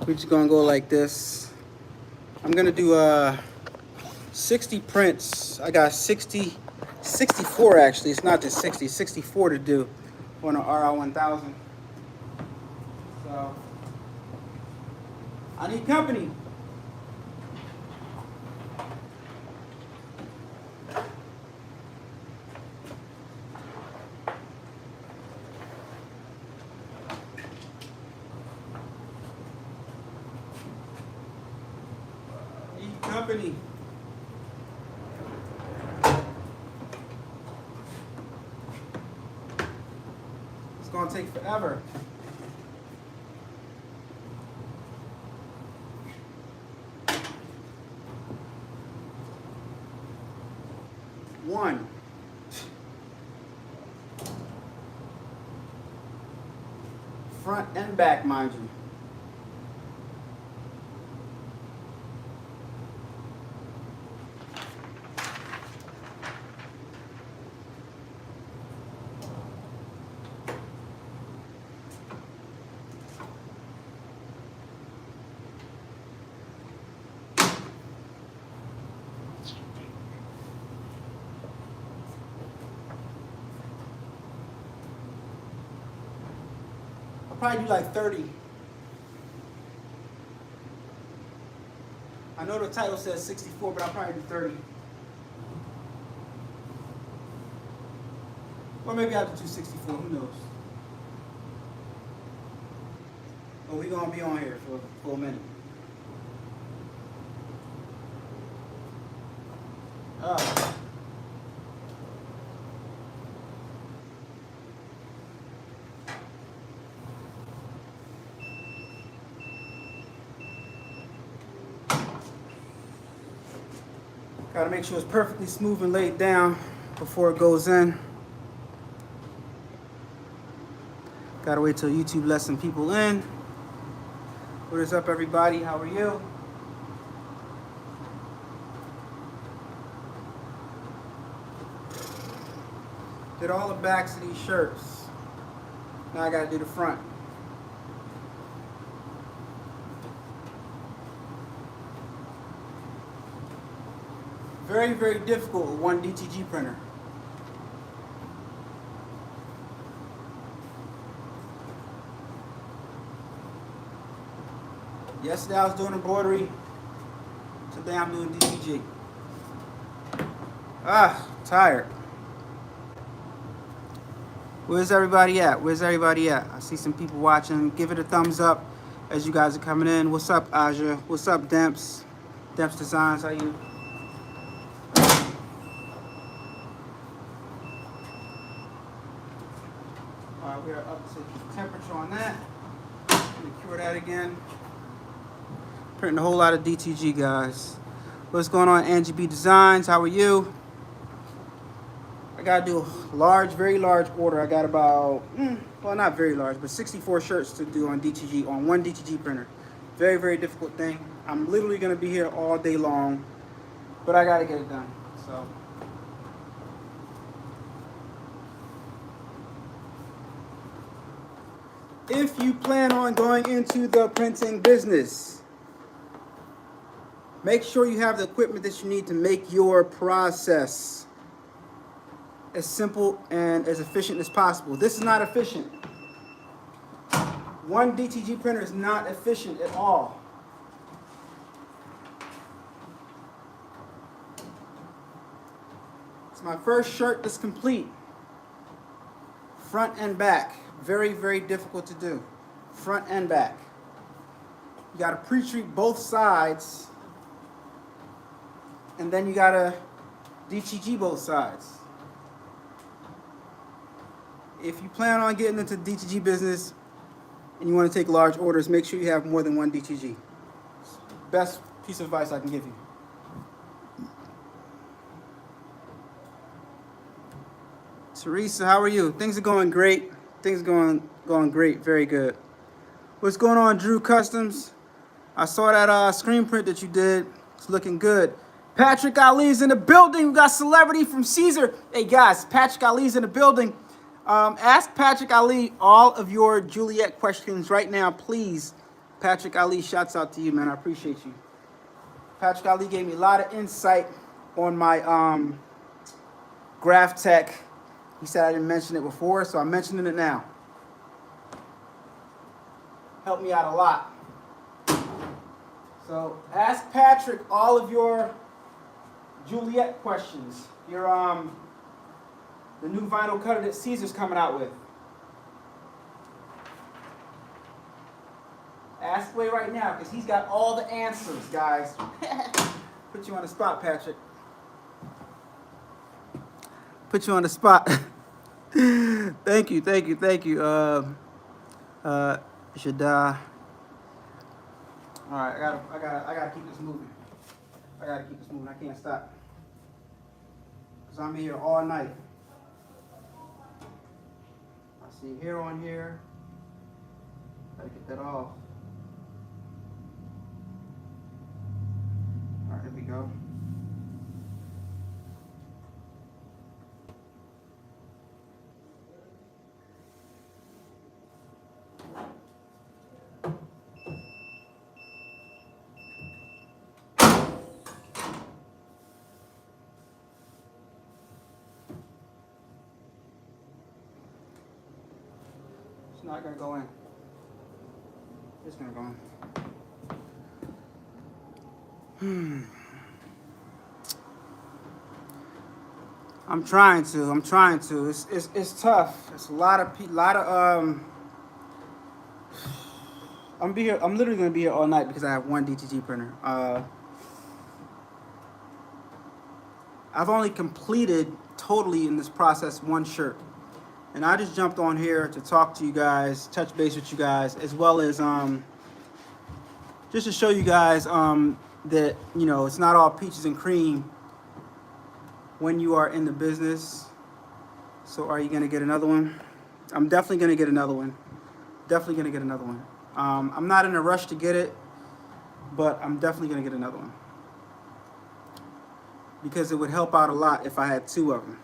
We're just gonna go like this. I'm gonna do 60 prints. I got 64 actually. It's not just 60, 64 to do on an Ri1000. So I need company. Company. It's gonna take forever. One. Front and back, mind you. Probably do like 30. I know the title says 64, but I'll probably do 30. Or maybe I'll do 264, who knows? But we're gonna be on here for a minute. Gotta make sure it's perfectly smooth and laid down before it goes in. Gotta wait till YouTube lets some people in. What is up, everybody? How are you? Did all the backs of these shirts. Now I gotta do the front. Very, very difficult with one DTG printer. Yesterday I was doing embroidery. Today I'm doing DTG. Tired. Where's everybody at? Where's everybody at? I see some people watching. Give it a thumbs up as you guys are coming in. What's up, Aja? What's up, Demps? Demps Designs, how you? Alright, we are up to temperature on that. Let me cure that again. Printing a whole lot of DTG, guys. What's going on, Angie B Designs? How are you? I gotta do a large, very large order. I got about, well, not very large, but 64 shirts to do on DTG, on one DTG printer. Very, very difficult thing. I'm literally gonna be here all day long, but I gotta get it done, so. If you plan on going into the printing business, make sure you have the equipment that you need to make your process as simple and as efficient as possible. This is not efficient. One DTG printer is not efficient at all. It's my first shirt that's complete. Front and back. Very, very difficult to do. Front and back. You gotta pre-treat both sides, and then you gotta DTG both sides. If you plan on getting into the DTG business and you want to take large orders, make sure you have more than one DTG. Best piece of advice I can give you. Teresa, how are you? Things are going great. Things are going great. Very good. What's going on, Drew Customs? I saw that screen print that you did. It's looking good. Patrick Ali's in the building. We got celebrity from Caesar. Hey guys, Patrick Ali's in the building. Ask Patrick Ali all of your Juliet questions right now, please. Patrick Ali, shouts out to you, man. I appreciate you. Patrick Ali gave me a lot of insight on my graph tech. He said I didn't mention it before, so I'm mentioning it now. Helped me out a lot. So ask Patrick all of your Juliet questions. Your the new vinyl cutter that Caesar's coming out with. Ask away right now, because he's got all the answers, guys. Put you on the spot, Patrick. Put you on the spot. Thank you. Should all right, I gotta keep this moving. I can't stop. Cause I'm here all night. I see hair on here. Gotta get that off. All right, here we go. It's not gonna go in. It's gonna go in. I'm trying to. It's tough. It's a lot of I'm literally gonna be here all night because I have one DTG printer. I've only completed totally in this process one shirt. And I just jumped on here to talk to you guys, touch base with you guys, as well as just to show you guys that, you know, it's not all peaches and cream when you are in the business. So are you going to get another one? I'm definitely going to get another one. I'm not in a rush to get it, but I'm definitely going to get another one. Because it would help out a lot if I had two of them.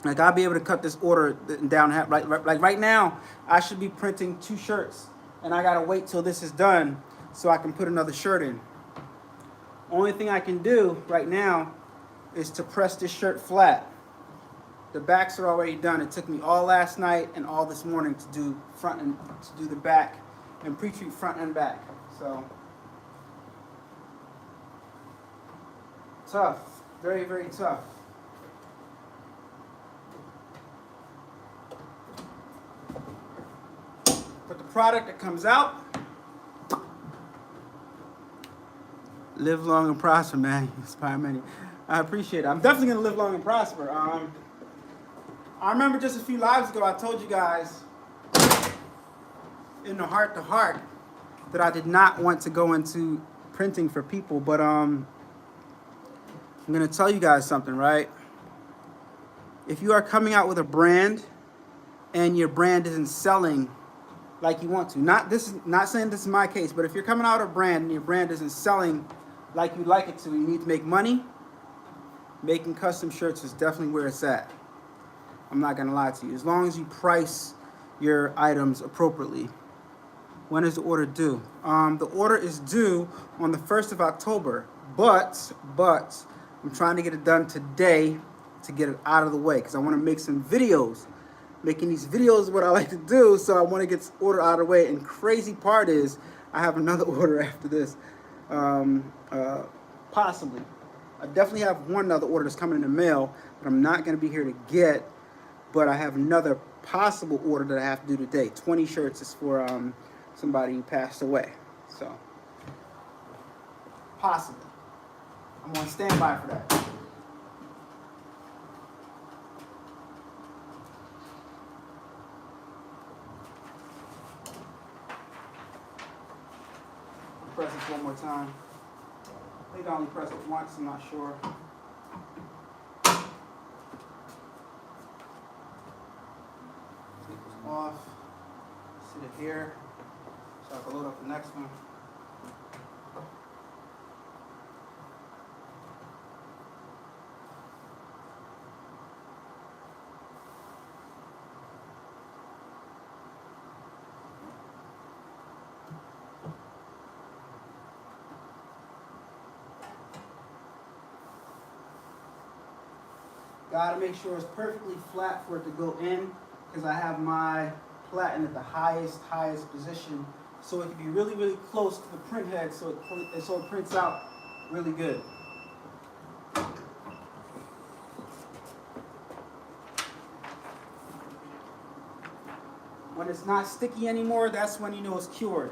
Like, I'll be able to cut this order down half. Like right now, I should be printing 2 shirts. And I got to wait till this is done so I can put another shirt in. Only thing I can do right now is to press this shirt flat. The backs are already done. It took me all last night and all this morning to do the back and pre-treat front and back. So tough, very, very tough. But the product that comes out, live long and prosper, man. Inspire many. I appreciate it. I'm definitely gonna live long and prosper. I remember just a few lives ago, I told you guys in the heart to heart that I did not want to go into printing for people, but I'm gonna tell you guys something, right? If you are coming out with a brand and your brand isn't selling like you want to, not saying this is my case, but if you're coming out with a brand and your brand isn't selling like you'd like it to, you need to make money. Making custom shirts is definitely where it's at. I'm not gonna lie to you. As long as you price your items appropriately. When is the order due? The order is due on the 1st of October, but I'm trying to get it done today to get it out of the way because I want to make some videos. Making these videos is what I like to do, so I want to get this order out of the way. And crazy part is I have another order after this, possibly. I definitely have one other order that's coming in the mail that I'm not going to be here to get, but I have another possible order that I have to do today. 20 shirts is for somebody who passed away. So, possibly. I'm on standby for that. Press this one more time. I think I only pressed it once, I'm not sure. Take this off, sit it here, so I can load up the next one. Gotta make sure it's perfectly flat for it to go in, because I have my platen at the highest position, so it can be really, really close to the print head, so it prints out really good. When it's not sticky anymore, that's when you know it's cured.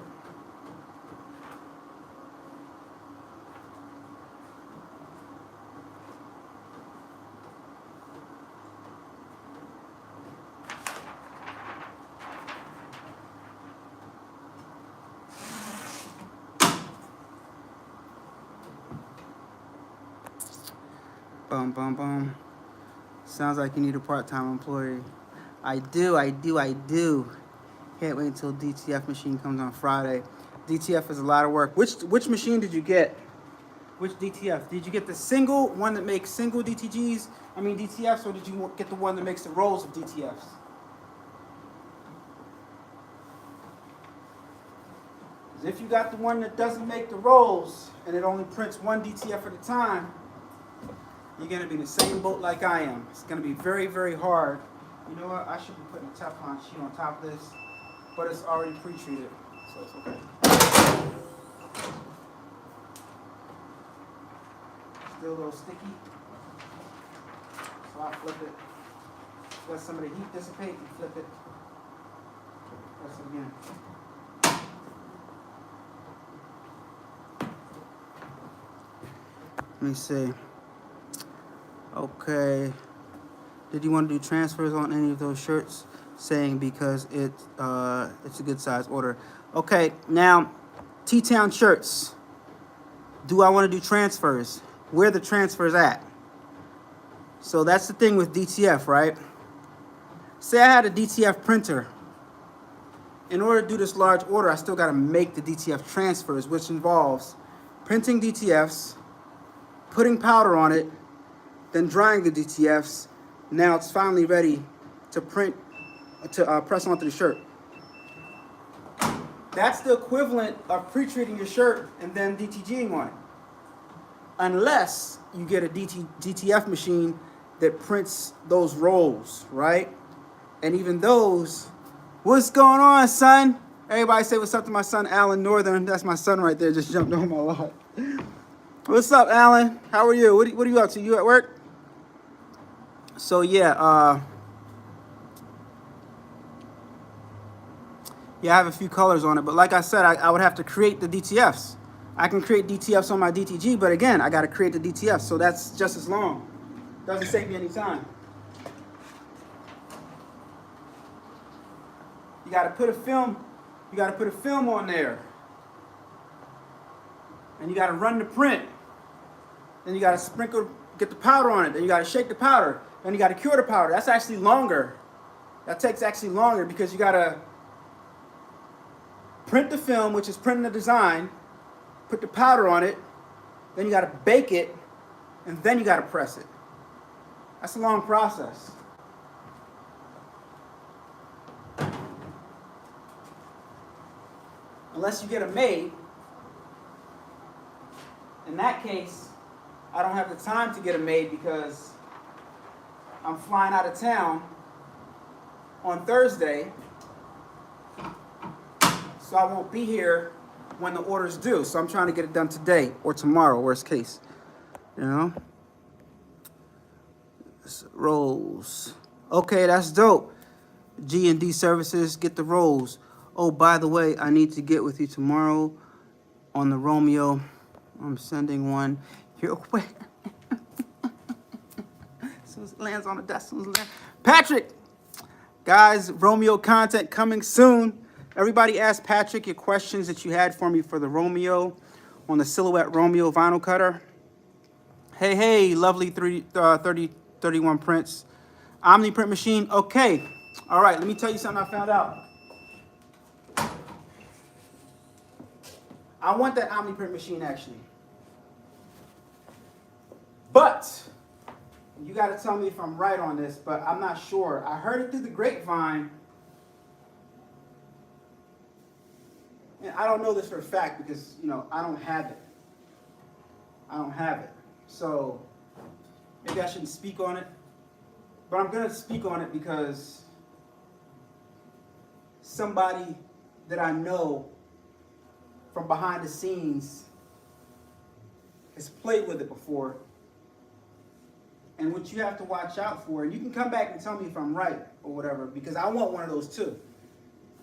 Boom, boom, boom. Sounds like you need a part-time employee. I do. Can't wait until DTF machine comes on Friday. DTF is a lot of work. Which machine did you get? Which DTF? Did you get the single one that makes single DTFs, or did you get the one that makes the rolls of DTFs? Because if you got the one that doesn't make the rolls and it only prints one DTF at a time, you're going to be in the same boat like I am. It's going to be very, very hard. You know what? I should be putting a Teflon sheet on top of this, but it's already pre-treated, so it's okay. Still a little sticky, so I flip it. Let some of the heat dissipate and flip it. Press it again. Let me see. Okay. Did you want to do transfers on any of those shirts? Saying because it's a good size order. Okay, now T-Town shirts. Do I want to do transfers? Where are the transfers at? So that's the thing with DTF, right? Say I had a DTF printer. In order to do this large order, I still got to make the DTF transfers, which involves printing DTFs, putting powder on it, then drying the DTFs. Now it's finally ready to print, to press onto the shirt. That's the equivalent of pre-treating your shirt and then DTGing on it. Unless you get a DTF machine that prints those rolls, right? And even those, what's going on, son? Everybody say what's up to my son, Alan Northern. That's my son right there, just jumped on my lot. What's up, Alan? How are you? What are you up to? You at work? So yeah, I have a few colors on it, but like I said, I would have to create the DTFs. I can create DTFs on my DTG, but again, I got to create the DTFs, so that's just as long. Doesn't save me any time. You got to put a film. You got to put a film on there, and you got to run the print. Then you got to get the powder on it. Then you got to shake the powder. Then you got to cure the powder. That's actually longer. That takes actually longer because you got to print the film, which is printing the design, put the powder on it, then you got to bake it, and then you got to press it. That's a long process. Unless you get it made. In that case, I don't have the time to get it made because I'm flying out of town on Thursday, so I won't be here when the order's due. So I'm trying to get it done today or tomorrow, worst case. You know? Rolls. Okay, that's dope. G&D services, get the rolls. Oh, by the way, I need to get with you tomorrow on the Romeo. I'm sending one your way. As soon as it lands on the desk. Patrick! Guys, Romeo content coming soon. Everybody asked Patrick your questions that you had for me for the Romeo on the Silhouette Romeo vinyl cutter. Hey, lovely 31 prints. Omni print machine. Okay. All right, let me tell you something I found out. I want that Omni print machine actually. But you got to tell me if I'm right on this, but I'm not sure. I heard it through the grapevine. And I don't know this for a fact because, I don't have it. I don't have it. So maybe I shouldn't speak on it. but I'm gonna speak on it because somebody that I know from behind the scenes has played with it before. And what you have to watch out for, and you can come back and tell me if I'm right or whatever, because I want one of those too.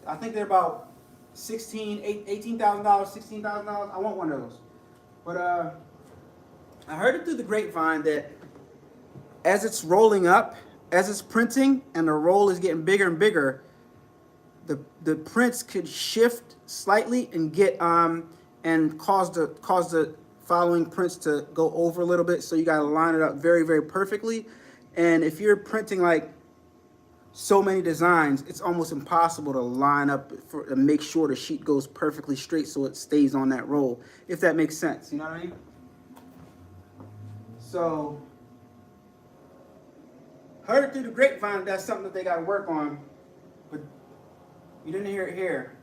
I think they're about $18,000, $16,000. I want one of those. But I heard it through the grapevine that as it's rolling up, as it's printing, and the roll is getting bigger and bigger, the prints could shift slightly and get and cause the following prints to go over a little bit. So you got to line it up very, very perfectly. And if you're printing like so many designs, it's almost impossible to line up to make sure the sheet goes perfectly straight so it stays on that roll, if that makes sense. You know what I mean? So heard it through the grapevine, that's something that they got to work on. But you didn't hear it here,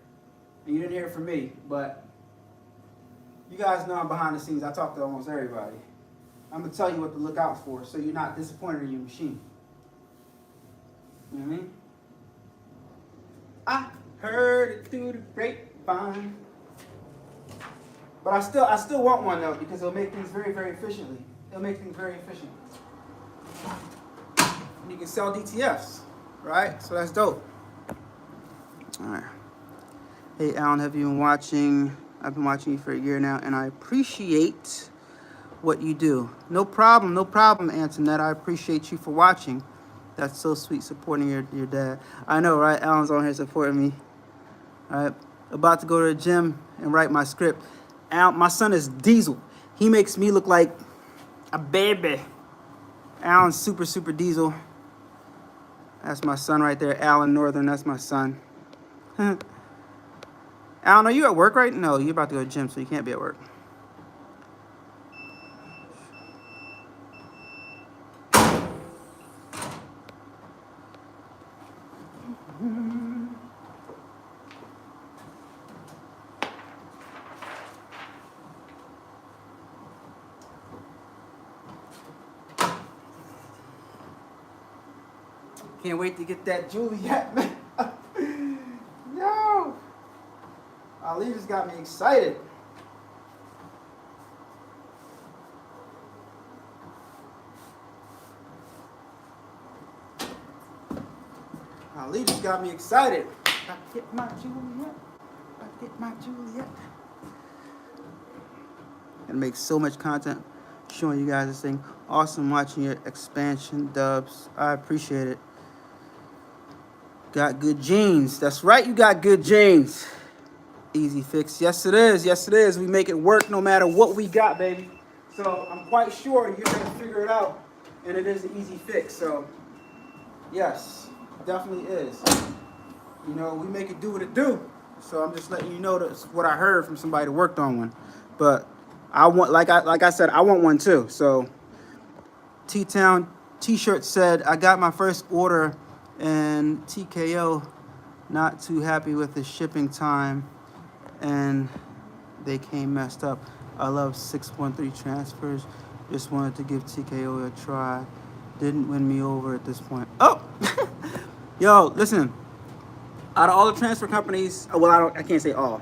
and you didn't hear it from me. But you guys know I'm behind the scenes. I talk to almost everybody. I'm going to tell you what to look out for so you're not disappointed in your machine. You know what I mean? I heard it through the grapevine. But I still want one though, because it'll make things very, very efficiently. It'll make things very efficient. And you can sell DTFs, right? So that's dope. All right. Hey, Alan, have you been watching? I've been watching you for a year now, and I appreciate what you do. No problem, Antoinette. I appreciate you for watching. That's so sweet, supporting your dad. I know, right? Alan's on here supporting me. All right, about to go to the gym and write my script. Alan, my son is Diesel. He makes me look like a baby. Alan's super, super Diesel. That's my son right there. Alan Northern, that's my son. Alan, are you at work right now? No, you're about to go to the gym, so you can't be at work. Can't wait to get that Juliet, man. Yo! Ali just got me excited. Ali just got me excited. I get my Juliet. I get my Juliet. And make so much content showing you guys this thing. Awesome watching your expansion, Dubs. I appreciate it. Got good genes. That's right, you got good genes. Easy fix. Yes, it is. Yes, it is. We make it work no matter what we got, baby. So I'm quite sure you're going to figure it out, and it is an easy fix. So, yes, definitely is. You know, we make it do what it do. So I'm just letting you know that's what I heard from somebody that worked on one. But I want, like I said, I want one too. So T-Town T-shirt said, I got my first order and TKO not too happy with the shipping time and they came messed up. I love 613 transfers. Just wanted to give TKO a try. Didn't win me over at this point. Oh, yo, listen. Out of all the transfer companies, well, I can't say all.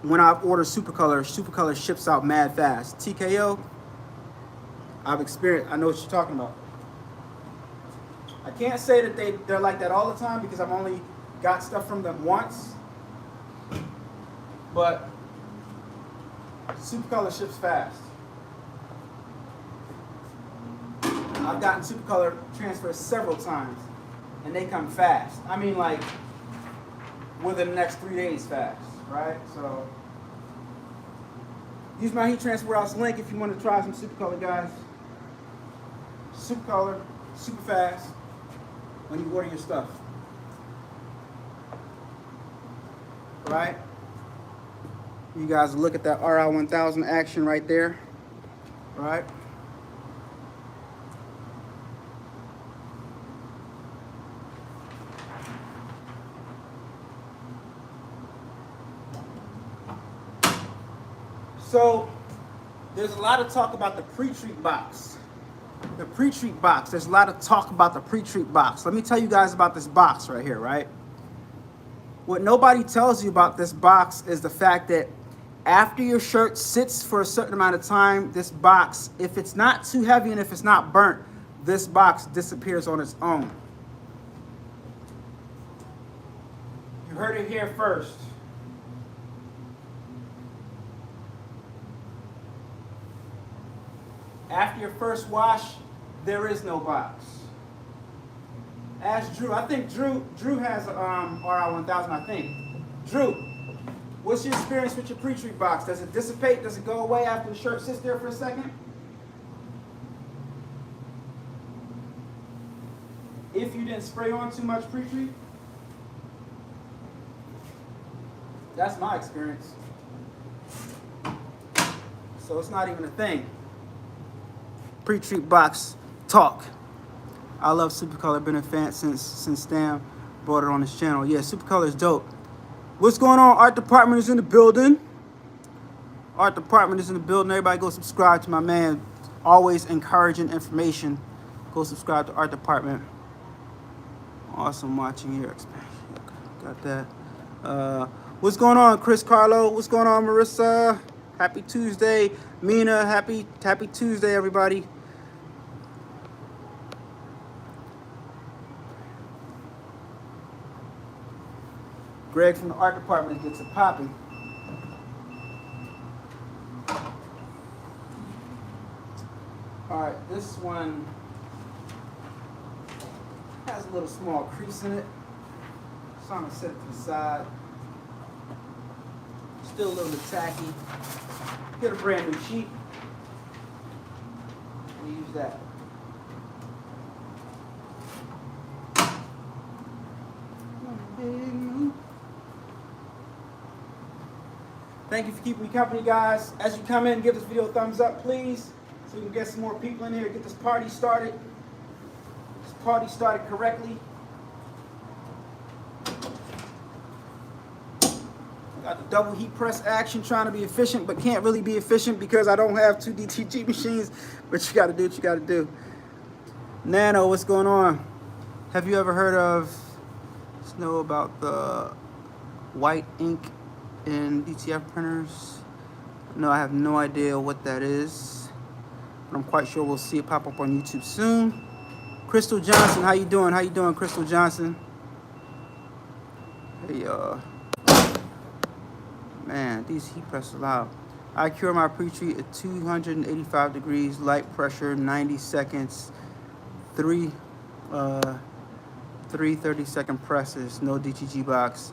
When I order Supercolor ships out mad fast. TKO, I've experienced. I know what you're talking about. I can't say that they're like that all the time because I've only got stuff from them once. But Supercolor ships fast. I've gotten Supercolor transfers several times, and they come fast. I mean, like, within the next 3 days fast, right? So, use my heat transfer warehouse link if you want to try some Supercolor, guys. Supercolor, super fast when you order your stuff. Right? You guys look at that Ri1000 action right there. Right? So, there's a lot of talk about the pre-treat box. The pre-treat box. There's a lot of talk about the pre-treat box. Let me tell you guys about this box right here, right? What nobody tells you about this box is the fact that after your shirt sits for a certain amount of time, this box, if it's not too heavy and if it's not burnt, this box disappears on its own. You heard it here first. After your first wash, there is no box. Ask Drew. I think Drew has Ri1000, I think. Drew, what's your experience with your pre-treat box? Does it dissipate? Does it go away after the shirt sits there for a second? If you didn't spray on too much pre-treat? That's my experience. So it's not even a thing. Pre-treat box talk. I love Supercolor, been a fan since Stan brought it on his channel. Yeah, Supercolor is dope. What's going on? Art department is in the building. Art department is in the building. Everybody go subscribe to my man. Always encouraging information. Go subscribe to art department. Awesome watching here. Got that. What's going on, Chris Carlo? What's going on, Marissa? Happy Tuesday. Mina, happy Tuesday, everybody. Greg from the art department gets it popping. All right, this one has a little small crease in it. So I'm gonna set it to the side. Still a little bit tacky. Get a brand new sheet and use that. Thank you for keeping me company, guys. As you come in, give this video a thumbs up, please, so we can get some more people in here, get this party started. This party started correctly. Got the double heat press action, trying to be efficient, but can't really be efficient because I don't have 2 DTG machines, but you gotta do what you gotta do. Nano, what's going on? Have you ever heard of, know about the white ink in DTF printers? No, I have no idea what that is, but I'm quite sure we'll see it pop up on YouTube soon. Crystal Johnson, how you doing? How you doing, Crystal Johnson? Hey, man, these heat presses are loud. I cure my pre-treat at 285 degrees, light pressure, 90 seconds, three 30-second presses, no DTG box.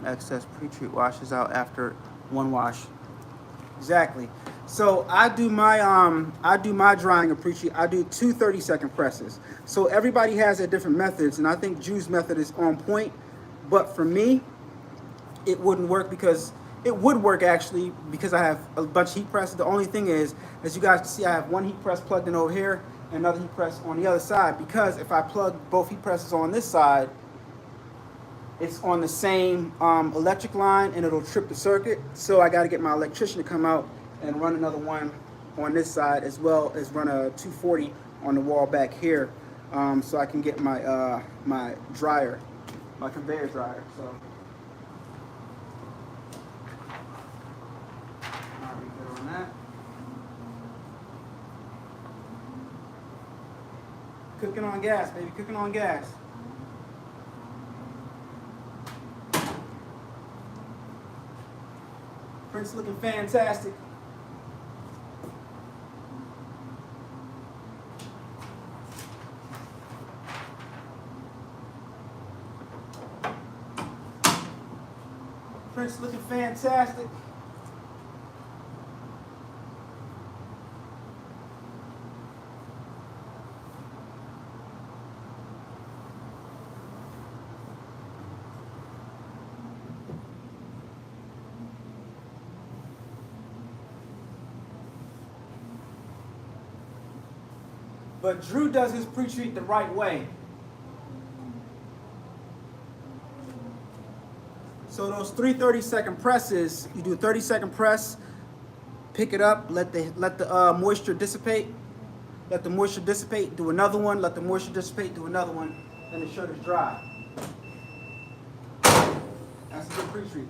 Excess pre-treat washes out after 1 wash. Exactly. So I do my drying of pre-treat. I do 2 30-second presses. So everybody has their different methods, and I think Drew's method is on point. But for me, it wouldn't work because it would work actually because I have a bunch of heat presses. The only thing is, as you guys can see, I have 1 heat press plugged in over here and another heat press on the other side, because if I plug both heat presses on this side, it's on the same electric line and it'll trip the circuit. So I got to get my electrician to come out and run another one on this side, as well as run a 240 on the wall back here, so I can get my my dryer, my conveyor dryer. So all right, good on that. Cooking on gas, baby, cooking on gas. Print's looking fantastic. Print's looking fantastic. But Drew does his pre-treat the right way. So those 3 30-second presses, you do a 30-second press, pick it up, let the moisture dissipate, let the moisture dissipate, do another one, let the moisture dissipate, do another one, and the shirt is dry. That's a good pre-treat.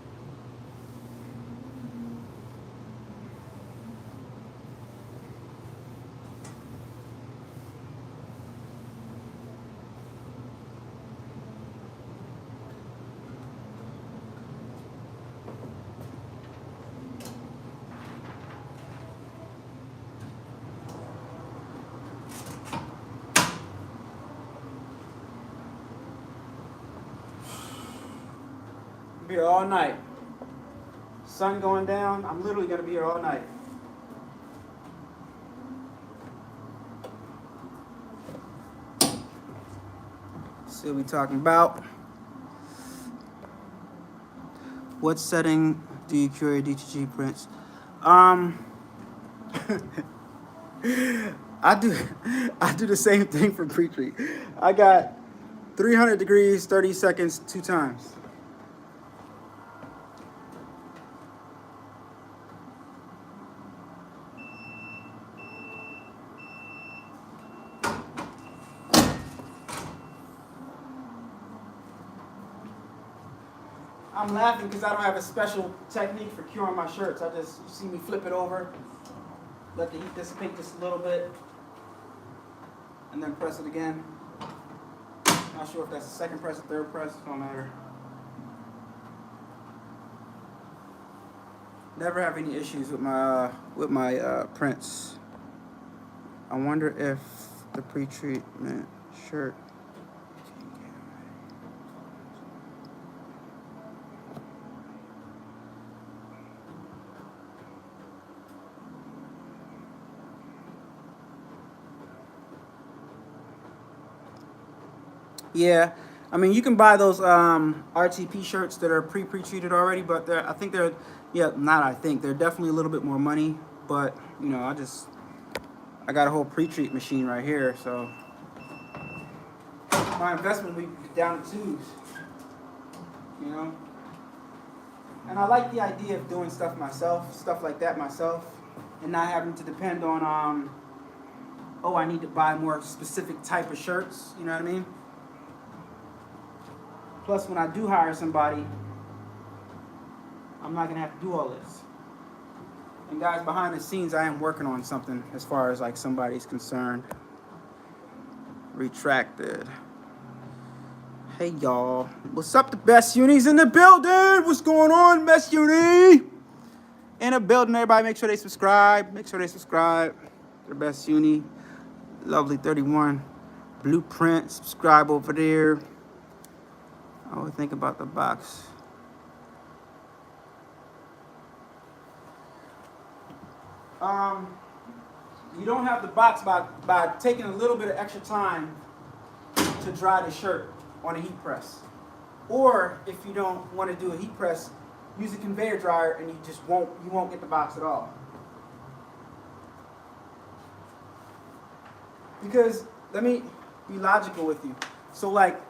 Be here all night. Sun going down. I'm literally gonna be here all night. See what we talking about. What setting do you cure your DTG prints? I do the same thing for pre-treat. I got 300 degrees, 30 seconds, 2 times. I'm laughing because I don't have a special technique for curing my shirts. You see me flip it over, let the heat dissipate just a little bit, and then press it again. Not sure if that's a second press or third press, don't matter. Never have any issues with my prints. I wonder if the pre-treatment shirt. Yeah, I mean, you can buy those RTP shirts that are pre-treated already, but they're definitely a little bit more money. But you know, I got a whole pre-treat machine right here, so my investment will be down to twos. You know, and I like the idea of doing stuff like that myself, and not having to depend on oh, I need to buy more specific type of shirts. You know what I mean? Plus, when I do hire somebody, I'm not going to have to do all this. And guys, behind the scenes, I am working on something as far as like somebody's concerned. Retracted. Hey, y'all. What's up, the best unis in the building? What's going on, best uni? In the building, everybody make sure they subscribe. The best uni. Lovely 31. Blueprint. Subscribe over there. I would think about the box. You don't have the box by taking a little bit of extra time to dry the shirt on a heat press. Or if you don't want to do a heat press, use a conveyor dryer and you won't get the box at all. Because let me be logical with you. So like,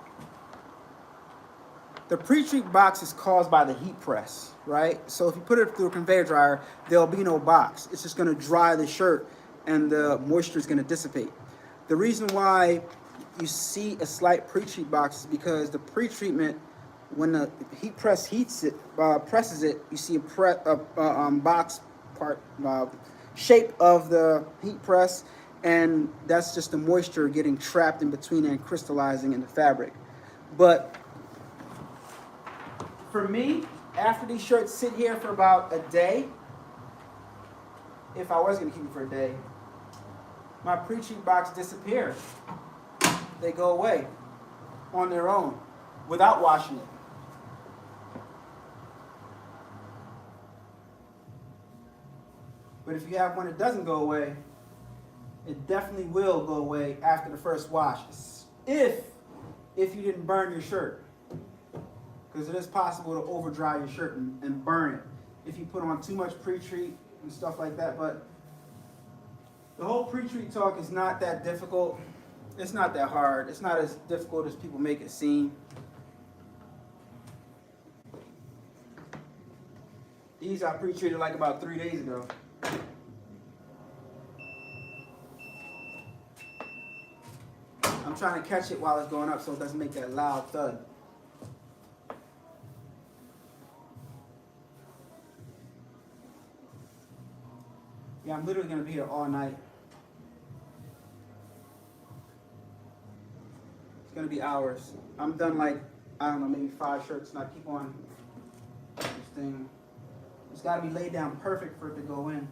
the pre-treat box is caused by the heat press, right? So if you put it through a conveyor dryer, there'll be no box. It's just going to dry the shirt and the moisture is going to dissipate. The reason why you see a slight pre-treat box is because the pre-treatment, when the heat press presses it, you see a box part shape of the heat press, and that's just the moisture getting trapped in between and crystallizing in the fabric. But for me, after these shirts sit here for about a day, if I was going to keep them for a day, my pre-treat box disappears. They go away on their own without washing it. But if you have one that doesn't go away, it definitely will go away after the first wash, if you didn't burn your shirt. Because it is possible to over dry your shirt and burn it if you put on too much pre-treat and stuff like that. But the whole pre-treat talk is not that difficult. It's not that hard. It's not as difficult as people make it seem. These I pre-treated like about 3 days ago. I'm trying to catch it while it's going up so it doesn't make that loud thud. Yeah, I'm literally going to be here all night. It's going to be hours. I'm done like, I don't know, maybe 5 shirts, and I keep on this thing. It's got to be laid down perfect for it to go in.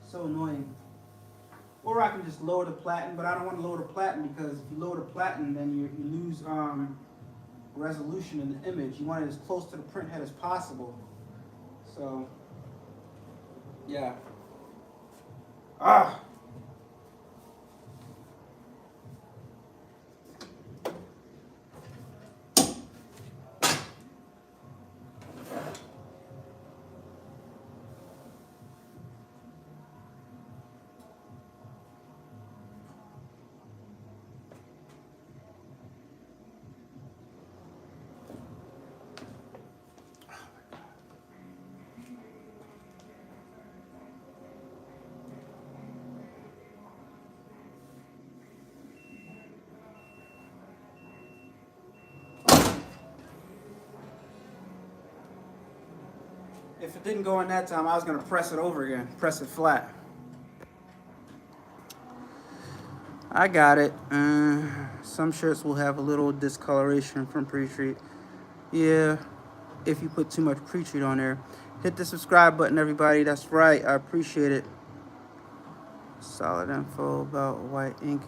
So annoying. Or I can just lower the platen, but I don't want to lower the platen because if you lower the platen, then you lose resolution in the image. You want it as close to the print head as possible. So, yeah. Ah! If it didn't go in that time, I was going to press it over again, press it flat. I got it. Some shirts will have a little discoloration from pre-treat. Yeah, if you put too much pre-treat on there. Hit the subscribe button, everybody. That's right. I appreciate it. Solid info about white ink.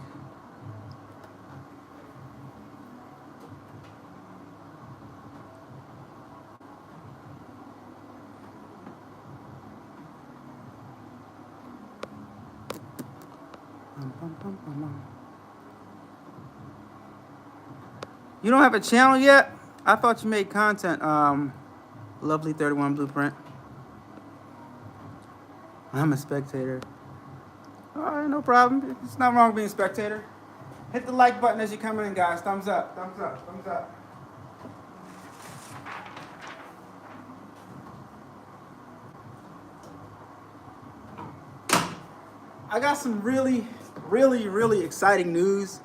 You don't have a channel yet? I thought you made content. Lovely 31 Blueprint. I'm a spectator. All right, no problem. It's not wrong being a spectator. Hit the like button as you come in, guys. Thumbs up, thumbs up, thumbs up. I got some really exciting news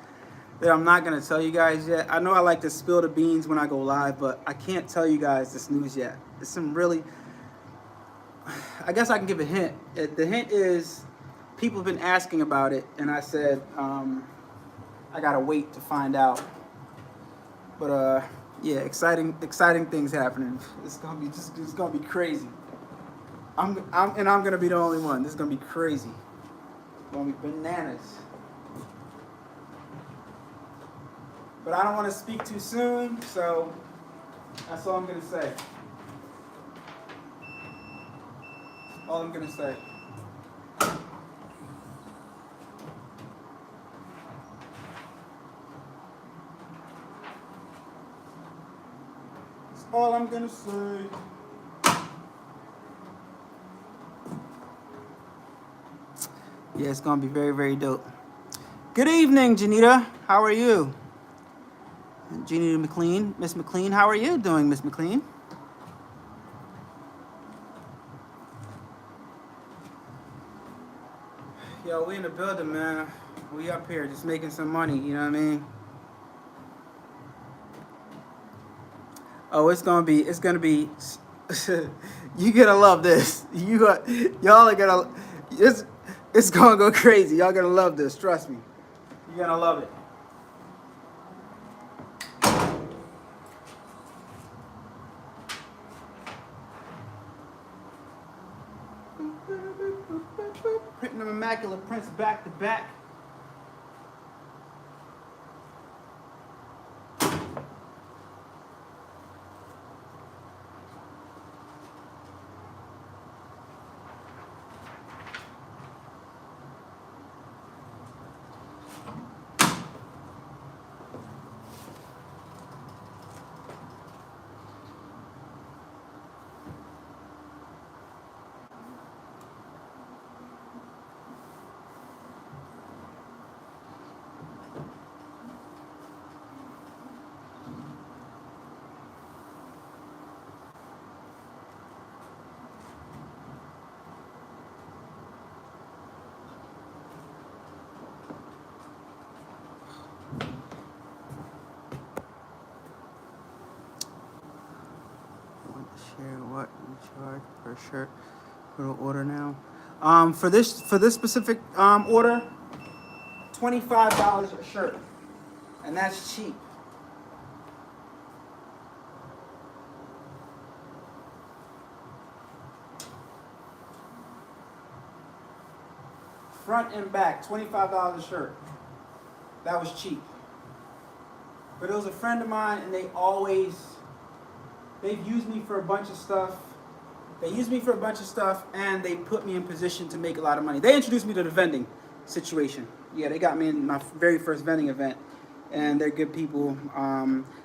that I'm not going to tell you guys yet. I know I like to spill the beans when I go live, but I can't tell you guys this news yet. It's some really... I guess I can give a hint. The hint is people have been asking about it, and I said I got to wait to find out. But yeah, exciting things happening. It's going to be crazy. I'm going to be the only one. This is going to be crazy. It's going to be bananas. But I don't want to speak too soon, so that's all I'm going to say. All I'm going to say. That's all I'm going to say. Yeah, it's going to be very dope. Good evening, Janita. How are you? Jeannie McLean. Miss McLean, how are you doing, Miss McLean? Yo, we in the building, man. We up here just making some money, you know what I mean? Oh, it's gonna be you gonna love this. Y'all are gonna it's gonna go crazy. Y'all gonna love this, trust me. You're gonna love it. Printing them immaculate prints back to back. care what you charge per shirt. Little order now. For this specific order, $25 a shirt, and that's cheap. Front and back, $25 a shirt. That was cheap. But it was a friend of mine, and they've used me for a bunch of stuff. And they put me in position to make a lot of money. They introduced me to the vending situation. Yeah, they got me in my very first vending event, and they're good people.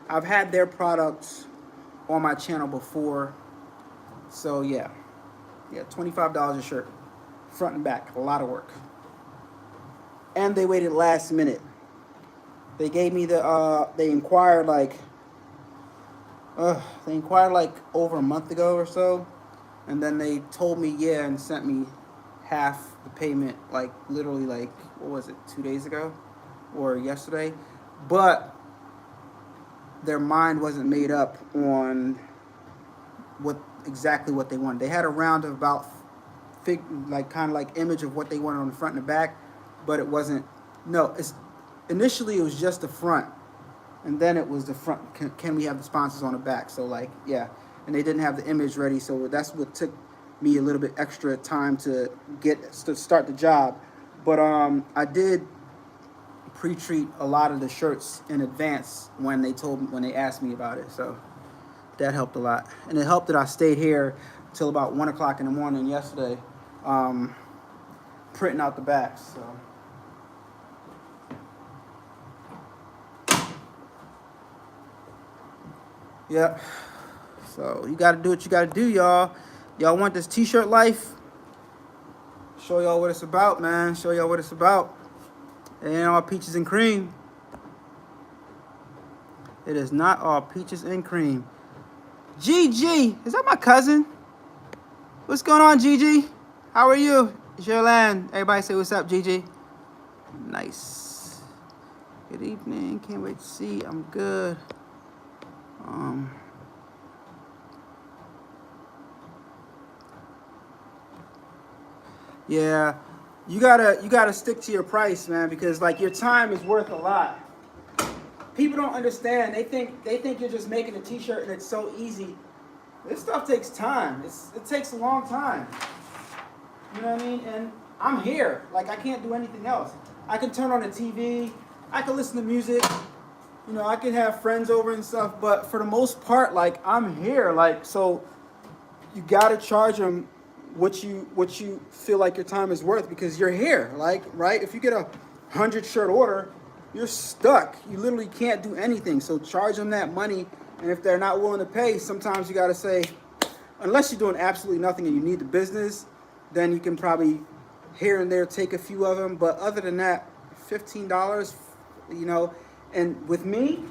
I've had their products on my channel before, so yeah, $25 a shirt, front and back, a lot of work. And they waited last minute. They gave me they inquired like over a month ago or so. And then they told me, yeah, and sent me half the payment, like literally like, what was it, 2 days ago or yesterday? But their mind wasn't made up on exactly what they wanted. They had a roundabout kind of like image of what they wanted on the front and the back, but it wasn't. No, initially it was just the front, and then it was the front. Can we have the sponsors on the back? So like, yeah. And they didn't have the image ready, so that's what took me a little bit extra time to start the job. But I did pre-treat a lot of the shirts in advance when they asked me about it, so that helped a lot. And it helped that I stayed here till about 1 o'clock in the morning yesterday, printing out the backs. So. Yep. So you gotta do what you gotta do, y'all. Y'all want this t-shirt life? Show y'all what it's about, man. Show y'all what it's about. It ain't all peaches and cream. It is not all peaches and cream. Gigi, is that my cousin? What's going on, Gigi? How are you? It's your land. Everybody say what's up, Gigi. Nice. Good evening. Can't wait to see. I'm good. Yeah, you gotta stick to your price, man, because like your time is worth a lot. People don't understand. They think you're just making a t-shirt and it's so easy. This stuff takes time. It takes a long time. You know what I mean? And I'm here. Like, I can't do anything else. I can turn on the TV. I can listen to music. You know, I can have friends over and stuff. But for the most part, like, I'm here. Like, so you gotta charge them what you feel like your time is worth, because you're here. Like, right? If you get a 100 shirt order, you're stuck. You literally can't do anything. So charge them that money. And if they're not willing to pay, sometimes you got to say, unless you're doing absolutely nothing and you need the business, then you can probably here and there take a few of them. But other than that, $15, you know. And with me,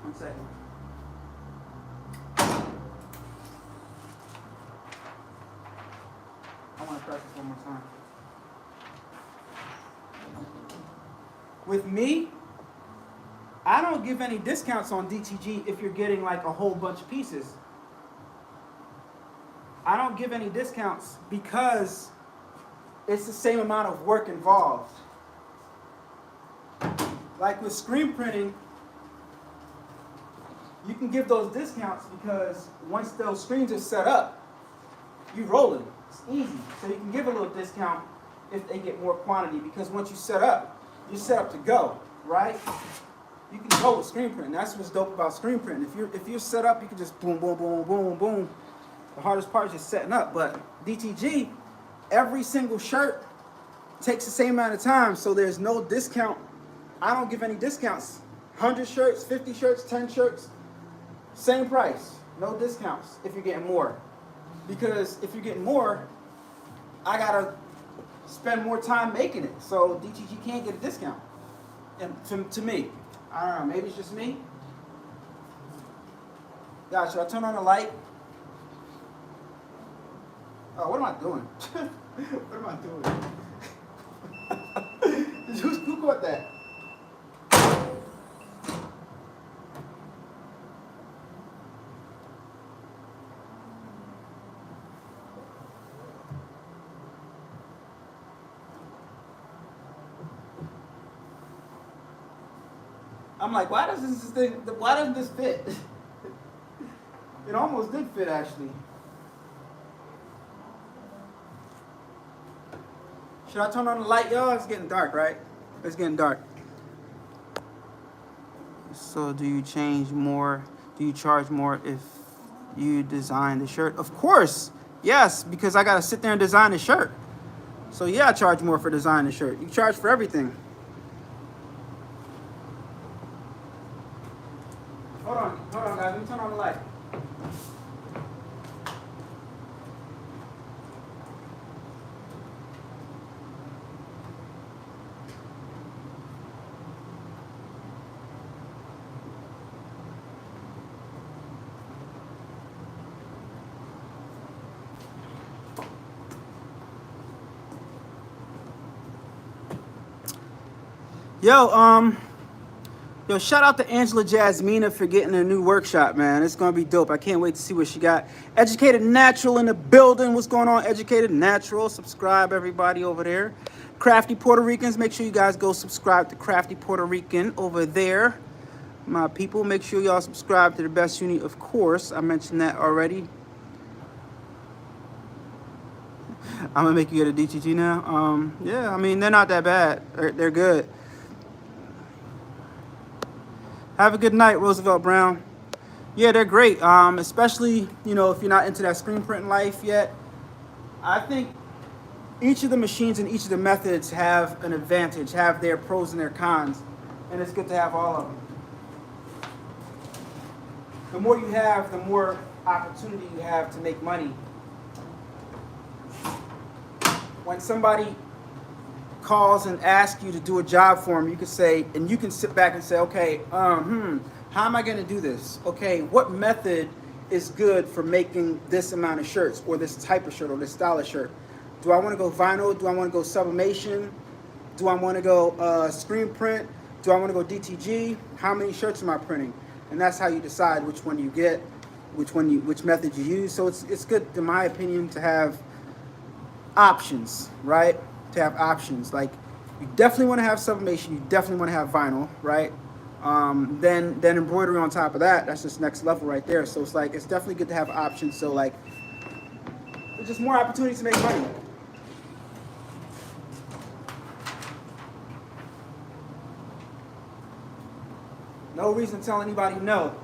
one second. I want to press this one more time. With me, I don't give any discounts on DTG if you're getting like a whole bunch of pieces. I don't give any discounts because it's the same amount of work involved. Like with screen printing, you can give those discounts because once those screens are set up, you roll it. It's easy. So you can give a little discount if they get more quantity, because once you set up, you're set up to go, right? You can go with screen printing. That's what's dope about screen printing. If you're set up, you can just boom, boom, boom, boom, boom. The hardest part is just setting up. But DTG, every single shirt takes the same amount of time, so there's no discount. I don't give any discounts. 100 shirts, 50 shirts, 10 shirts, same price. No discounts if you're getting more. Because if you're getting more, I gotta spend more time making it. So DTG can't get a discount. And to me, I don't know, maybe it's just me. God, should I turn on the light? Oh, what am I doing? What am I doing? Who caught that? I'm like, why doesn't this fit? It almost did fit, actually. Should I turn on the light, y'all? It's getting dark, right? It's getting dark. So do you change more? Do you charge more if you design the shirt? Of course. Yes, because I got to sit there and design the shirt. So yeah, I charge more for designing the shirt. You charge for everything. Hold on, guys. Let me turn on the light. Yo, shout out to Angela Jasmina for getting a new workshop, man. It's gonna be dope. I can't wait to see what she got. Educated Natural in the building. What's going on, Educated Natural? Subscribe, everybody over there. Crafty Puerto Ricans, make sure you guys go subscribe to Crafty Puerto Rican over there. My people, make sure y'all subscribe to the Best Uni, of course. I mentioned that already. I'm gonna make you get a DTG now. Yeah, I mean, they're not that bad. They're good. Have a good night, Roosevelt Brown. Yeah, they're great. Especially, you know, if you're not into that screen printing life yet. I think each of the machines and each of the methods have an advantage, have their pros and their cons. And it's good to have all of them. The more you have, the more opportunity you have to make money. When somebody calls and asks you to do a job for them, you can say, and you can sit back and say, okay, how am I going to do this? Okay, what method is good for making this amount of shirts, or this type of shirt, or this style of shirt? Do I want to go vinyl? Do I want to go sublimation? Do I want to go screen print? Do I want to go DTG? How many shirts am I printing? And that's how you decide which one you get, which method you use. So it's good, in my opinion, to have options, right? To have options. Like, you definitely want to have sublimation, you definitely want to have vinyl, right? Then embroidery on top of that, that's just next level right there. So it's like, it's definitely good to have options. So like, there's just more opportunities to make money. No reason to tell anybody no.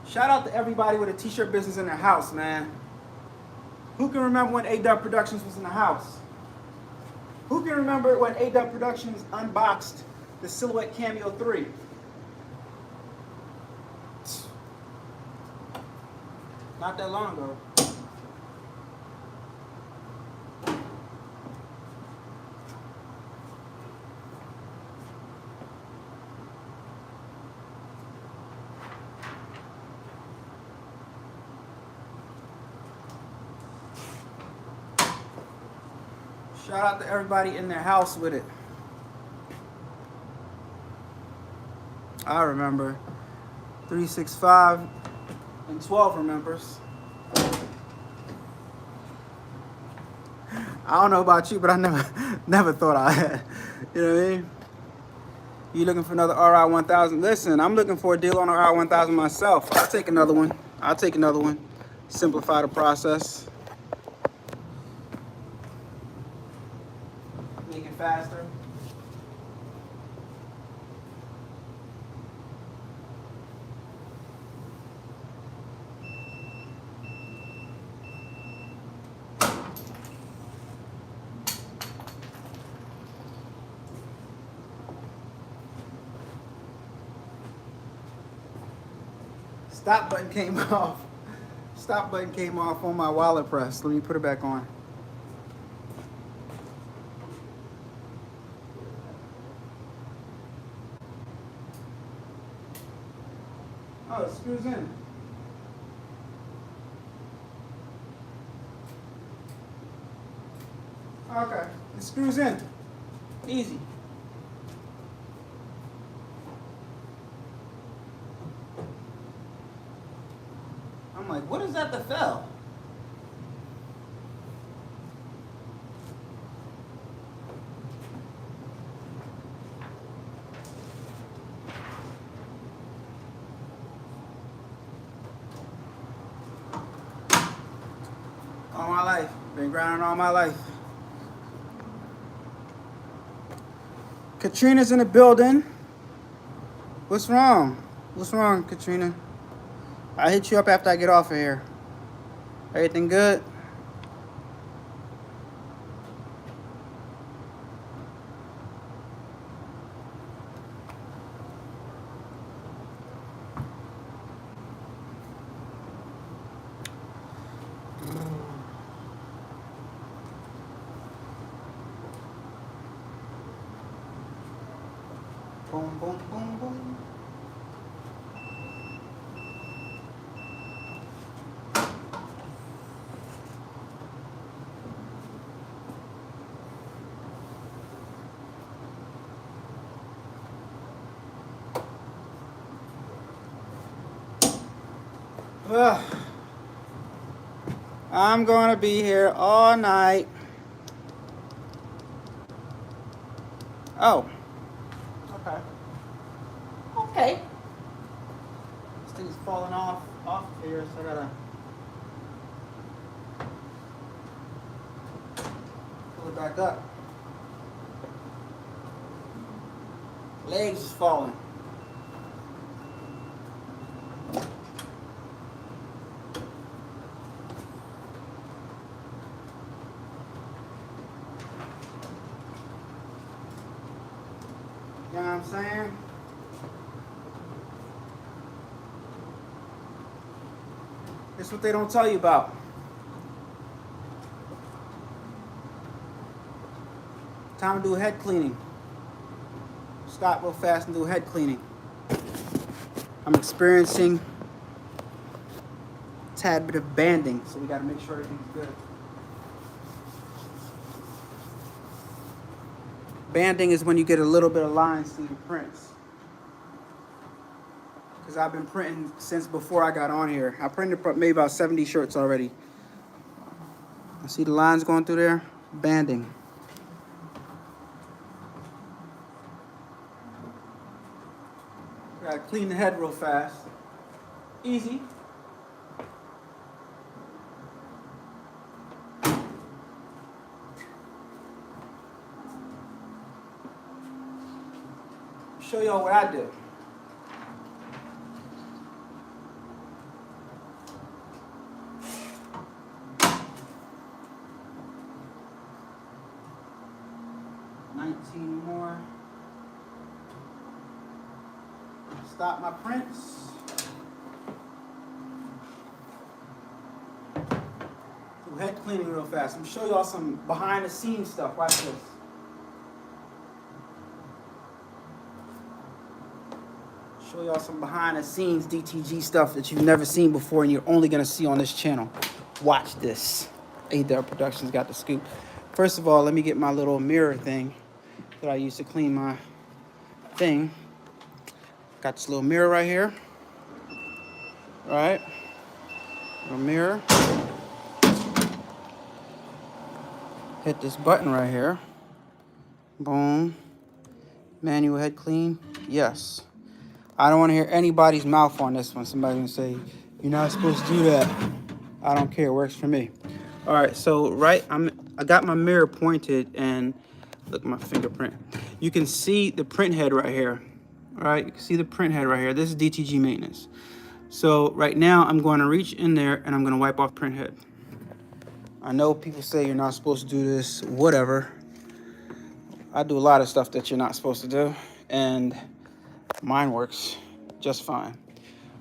Shout out to everybody with a t-shirt business in their house, man. Who can remember when A-Dubb Productions was in the house? Who can remember when A-Dubb Productions unboxed the Silhouette Cameo 3? Not that long ago. Shout out to everybody in their house with it. I remember. 365 and 12 remembers. I don't know about you, but I never thought I had. You know what I mean? You looking for another Ri1000? Listen, I'm looking for a deal on a Ri1000 myself. I'll take another one. Simplify the process. Make it faster. Stop button came off. Stop button came off on my wallet press. Let me put it back on. Oh, it screws in. Okay, it screws in. Easy. I'm like, what is that that fell? Been grinding all my life. Katrina's in the building. What's wrong? What's wrong, Katrina? I'll hit you up after I get off of here. Everything good? Boom, boom, boom, boom. Ugh. I'm gonna be here all night. Oh. Okay. Okay. This thing's falling off here, so I gotta pull it back up. Legs is falling. You know what I'm saying? That's what they don't tell you about. Time to do head cleaning. Stop real fast and do head cleaning. I'm experiencing a tad bit of banding, so we gotta make sure everything's good. Banding is when you get a little bit of lines through your prints. Because I've been printing since before I got on here. I printed maybe about 70 shirts already. I see the lines going through there. Banding. Gotta clean the head real fast. Easy. Show y'all what I do. More. Stop my prints. Do head cleaning real fast. I'm gonna show y'all some behind the scenes stuff. Watch this. Show y'all some behind the scenes DTG stuff that you've never seen before and you're only gonna see on this channel. Watch this. A-Dubb Productions got the scoop. First of all, let me get my little mirror thing that I use to clean my thing. Got this little mirror right here. All right. Little mirror. Hit this button right here. Boom. Manual head clean. Yes. I don't want to hear anybody's mouth on this one. Somebody's gonna say, you're not supposed to do that. I don't care. It works for me. All right. So I got my mirror pointed and look at my fingerprint. You can see the print head right here. All right, you can see the print head right here. This is DTG maintenance. So right now I'm going to reach in there and I'm going to wipe off print head. I know people say you're not supposed to do this, whatever. I do a lot of stuff that you're not supposed to do and mine works just fine.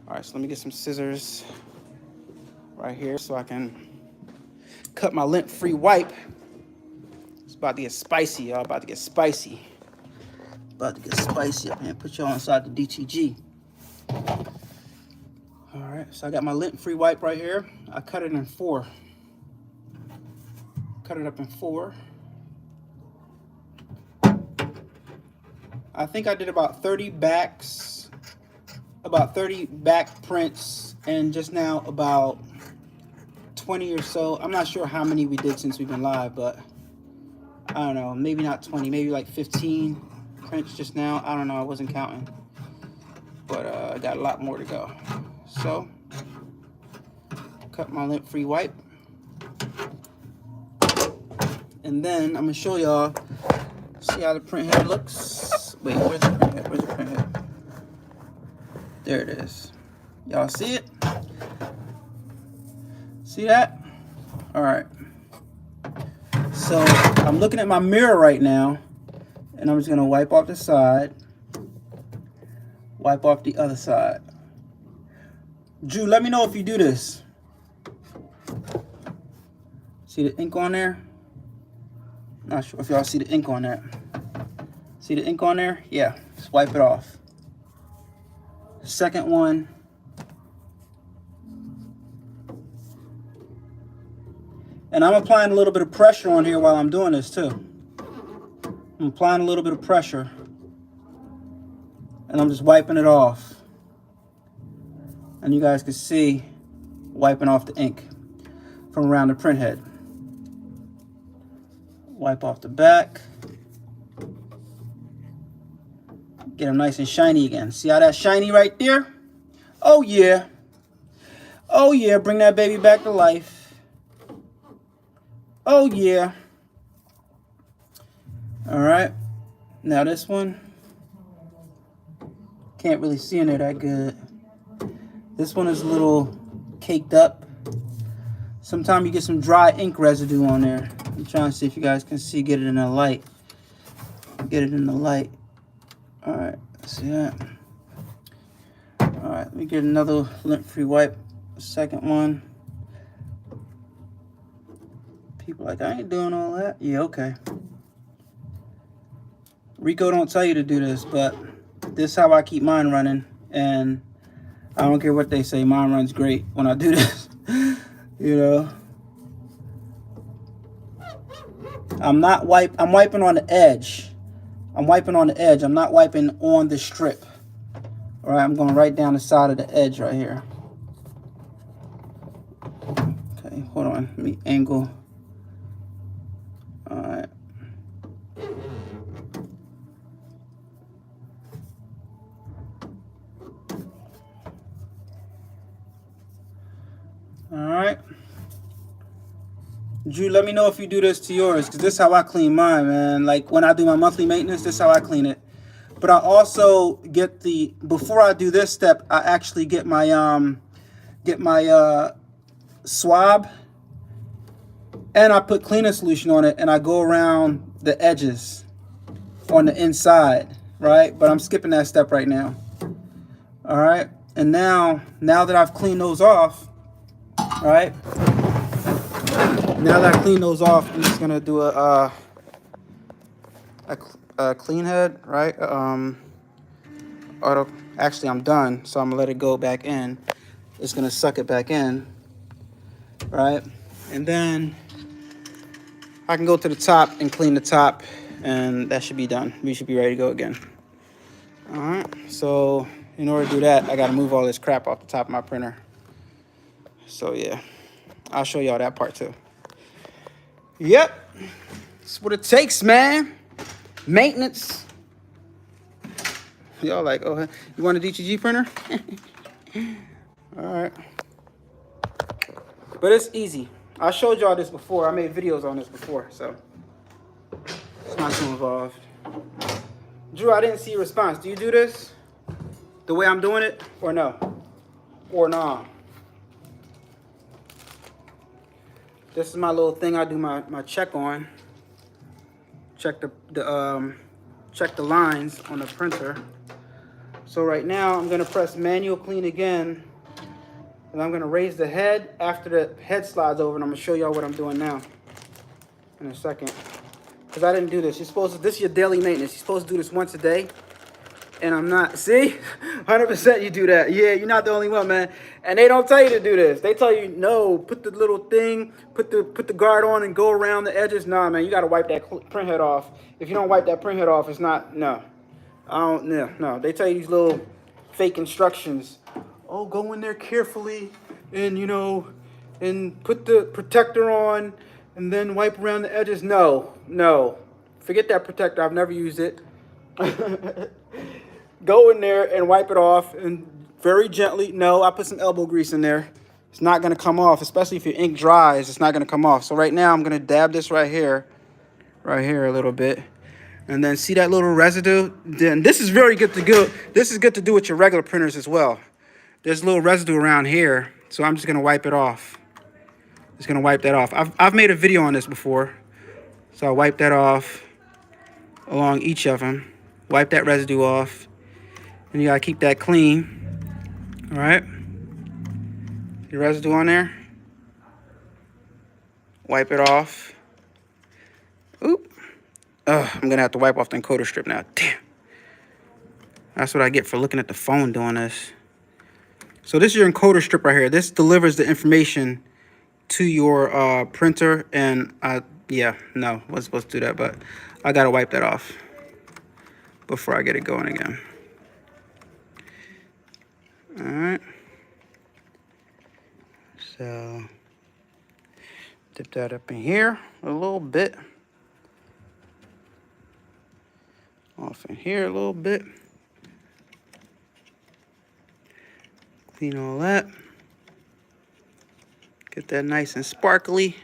All right, so let me get some scissors right here so I can cut my lint-free wipe. It's about to get spicy, y'all. About to get spicy. About to get spicy up here. Put y'all inside the DTG. All right, so I got my lint-free wipe right here. I cut it in 4. Cut it up in 4. I think I did about 30 backs, about 30 back prints, and just now about 20 or so. I'm not sure how many we did since we've been live, but I don't know, maybe not 20, maybe like 15 prints just now. I don't know, I wasn't counting. But I got a lot more to go. So, cut my lint-free wipe. And then I'm gonna show y'all, see how the print head looks. Wait, where's the print head? Where's the print head? There it is. Y'all see it? See that? All right. So I'm looking at my mirror right now, and I'm just gonna wipe off the side, wipe off the other side. Drew, let me know if you do this. See the ink on there? Not sure if y'all see the ink on that. See the ink on there? Yeah, just wipe it off. Second one. And I'm applying a little bit of pressure on here while I'm doing this too. I'm applying a little bit of pressure. And I'm just wiping it off. And you guys can see wiping off the ink from around the print head. Wipe off the back. Get them nice and shiny again. See how that's shiny right there? Oh yeah. Oh yeah, bring that baby back to life. Oh yeah. All right. Now this one. Can't really see in there that good. This one is a little caked up. Sometimes you get some dry ink residue on there. I'm trying to see if you guys can see, get it in the light. Get it in the light. All right, see that? All right, let me get another lint-free wipe. Second one. People like, I ain't doing all that. Yeah, okay. Rico don't tell you to do this, but this is how I keep mine running. And I don't care what they say, mine runs great when I do this. You know? I'm wiping on the edge. I'm wiping on the edge. I'm not wiping on the strip. All right, I'm going right down the side of the edge right here. Okay, hold on. Let me angle. All right. All right. Drew, let me know if you do this to yours, because this is how I clean mine, man. Like when I do my monthly maintenance, this is how I clean it. But I also get the, before I do this step, I actually get my swab, and I put cleaning solution on it, and I go around the edges on the inside, right? But I'm skipping that step right now. All right. And now that I've cleaned those off, all right. Now that I clean those off, I'm just gonna do a clean head, right? Actually, I'm done, so I'm gonna let it go back in. It's gonna suck it back in, right? And then I can go to the top and clean the top, and that should be done. We should be ready to go again. All right. So in order to do that, I gotta move all this crap off the top of my printer. So yeah, I'll show y'all that part too. Yep, that's what it takes, man. Maintenance. Y'all like, oh, you want a DTG printer? All right. But it's easy. I showed y'all this before. I made videos on this before, so it's not too involved. Drew, I didn't see your response. Do you do this the way I'm doing it, or no? Or nah? This is my little thing I do my check on. Check the lines on the printer. So right now I'm gonna press manual clean again, and I'm gonna raise the head after the head slides over, and I'm gonna show y'all what I'm doing now in a second. Because I didn't do this. This is your daily maintenance. You're supposed to do this once a day. And I'm not. See? 100% you do that. Yeah, you're not the only one, man. And they don't tell you to do this. They tell you, no, put the little thing, put the guard on and go around the edges. Nah, man, you got to wipe that print head off. If you don't wipe that print head off, it's not, no. No. They tell you these little fake instructions. Oh, go in there carefully and, you know, and put the protector on and then wipe around the edges. No. Forget that protector. I've never used it. Go in there and wipe it off, and very gently. No, I put some elbow grease in there. It's not going to come off, especially if your ink dries. It's not going to come off. So right now I'm going to dab this right here right here a little bit. And then see that little residue? Then this is very good to go. This is good to do with your regular printers as well. There's a little residue around here, so I'm just gonna wipe it off. Just gonna wipe that off. I've made a video on this before, so I'll wipe that off along each of them. Wipe that residue off, and you gotta keep that clean. All right. Your residue on there. Wipe it off. Oop. I'm gonna have to wipe off the encoder strip now. Damn. That's what I get for looking at the phone doing this. So this is your encoder strip right here. This delivers the information to your printer, and yeah, no, wasn't supposed to do that, but I gotta wipe that off before I get it going again. All right. So dip that up in here a little bit. Off in here a little bit. Clean all that. Get that nice and sparkly.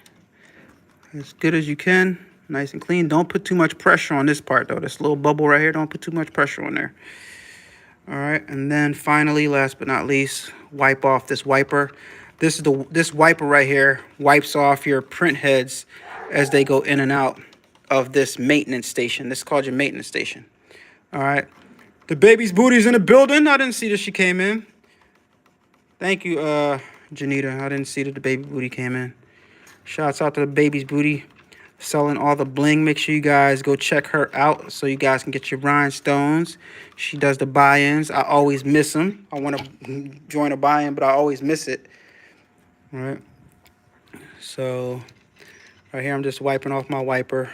As good as you can. Nice and clean. Don't put too much pressure on this part though. This little bubble right here, don't put too much pressure on there. All right, and then finally, last but not least, wipe off this wiper. This wiper right here wipes off your print heads as they go in and out of this maintenance station. This is called your maintenance station. All right. The baby's booty's in the building. I didn't see that she came in. Thank you, Janita. I didn't see that the baby booty came in. Shouts out to the baby's booty. Selling all the bling. Make sure you guys go check her out so you guys can get your rhinestones. She does the buy-ins. I always miss them. I want to join a buy-in, but I always miss it. All right. So right here, I'm just wiping off my wiper.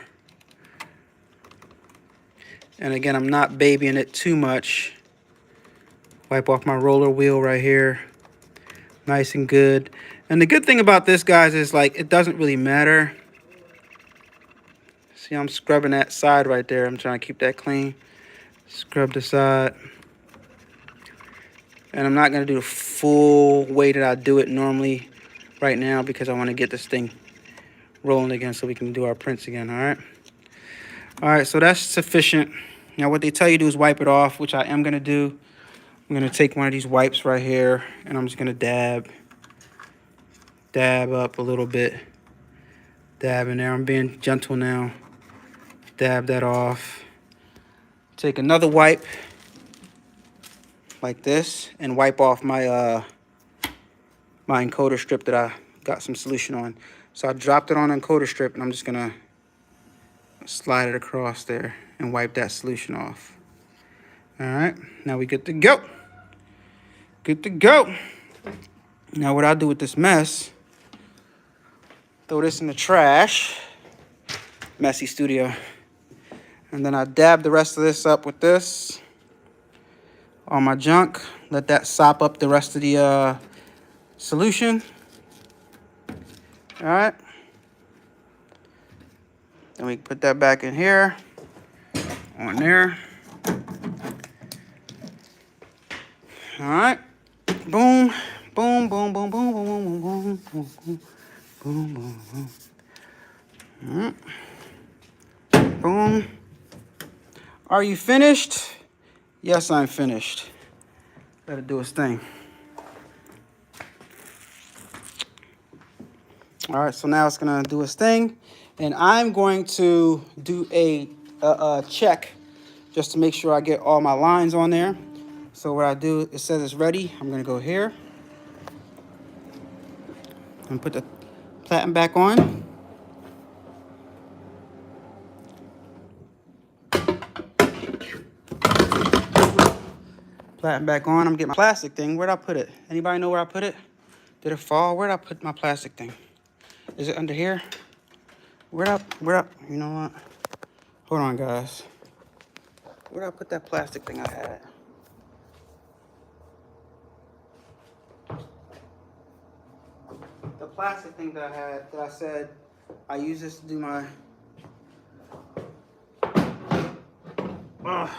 And again, I'm not babying it too much. Wipe off my roller wheel right here. Nice and good. And the good thing about this, guys, is like it doesn't really matter. See, I'm scrubbing that side right there. I'm trying to keep that clean. Scrub the side. And I'm not going to do the full way that I do it normally right now because I want to get this thing rolling again so we can do our prints again, all right? All right, so that's sufficient. Now, what they tell you to do is wipe it off, which I am going to do. I'm going to take one of these wipes right here, and I'm just going to dab up a little bit. Dab in there. I'm being gentle now. Dab that off. Take another wipe like this and wipe off my my encoder strip that I got some solution on. So I dropped it on an encoder strip, and I'm just going to slide it across there and wipe that solution off. All right, now we good to go. Good to go. Now what I do with this mess, throw this in the trash. Messy studio. And then I dab the rest of this up with this on my junk. Let that sop up the rest of the solution. All right. Then we put that back in here, on there. All right. Boom, boom, boom, boom, boom, boom, boom, boom, boom, boom, boom, boom, boom. Boom. Are you finished? Yes, I'm finished. Let it do its thing. All right, so now it's gonna do its thing, and I'm going to do a check just to make sure I get all my lines on there. So what I do, it says it's ready. I'm gonna go here and put the platen back on. Platen back on. I'm getting my plastic thing. Where'd I put it? Anybody know where I put it? Did it fall? Where'd I put my plastic thing? Is it under here? Where'd I, you know what? Hold on, guys. Where'd I put that plastic thing I had? The plastic thing that I had, that I said I use this to do my... Ugh.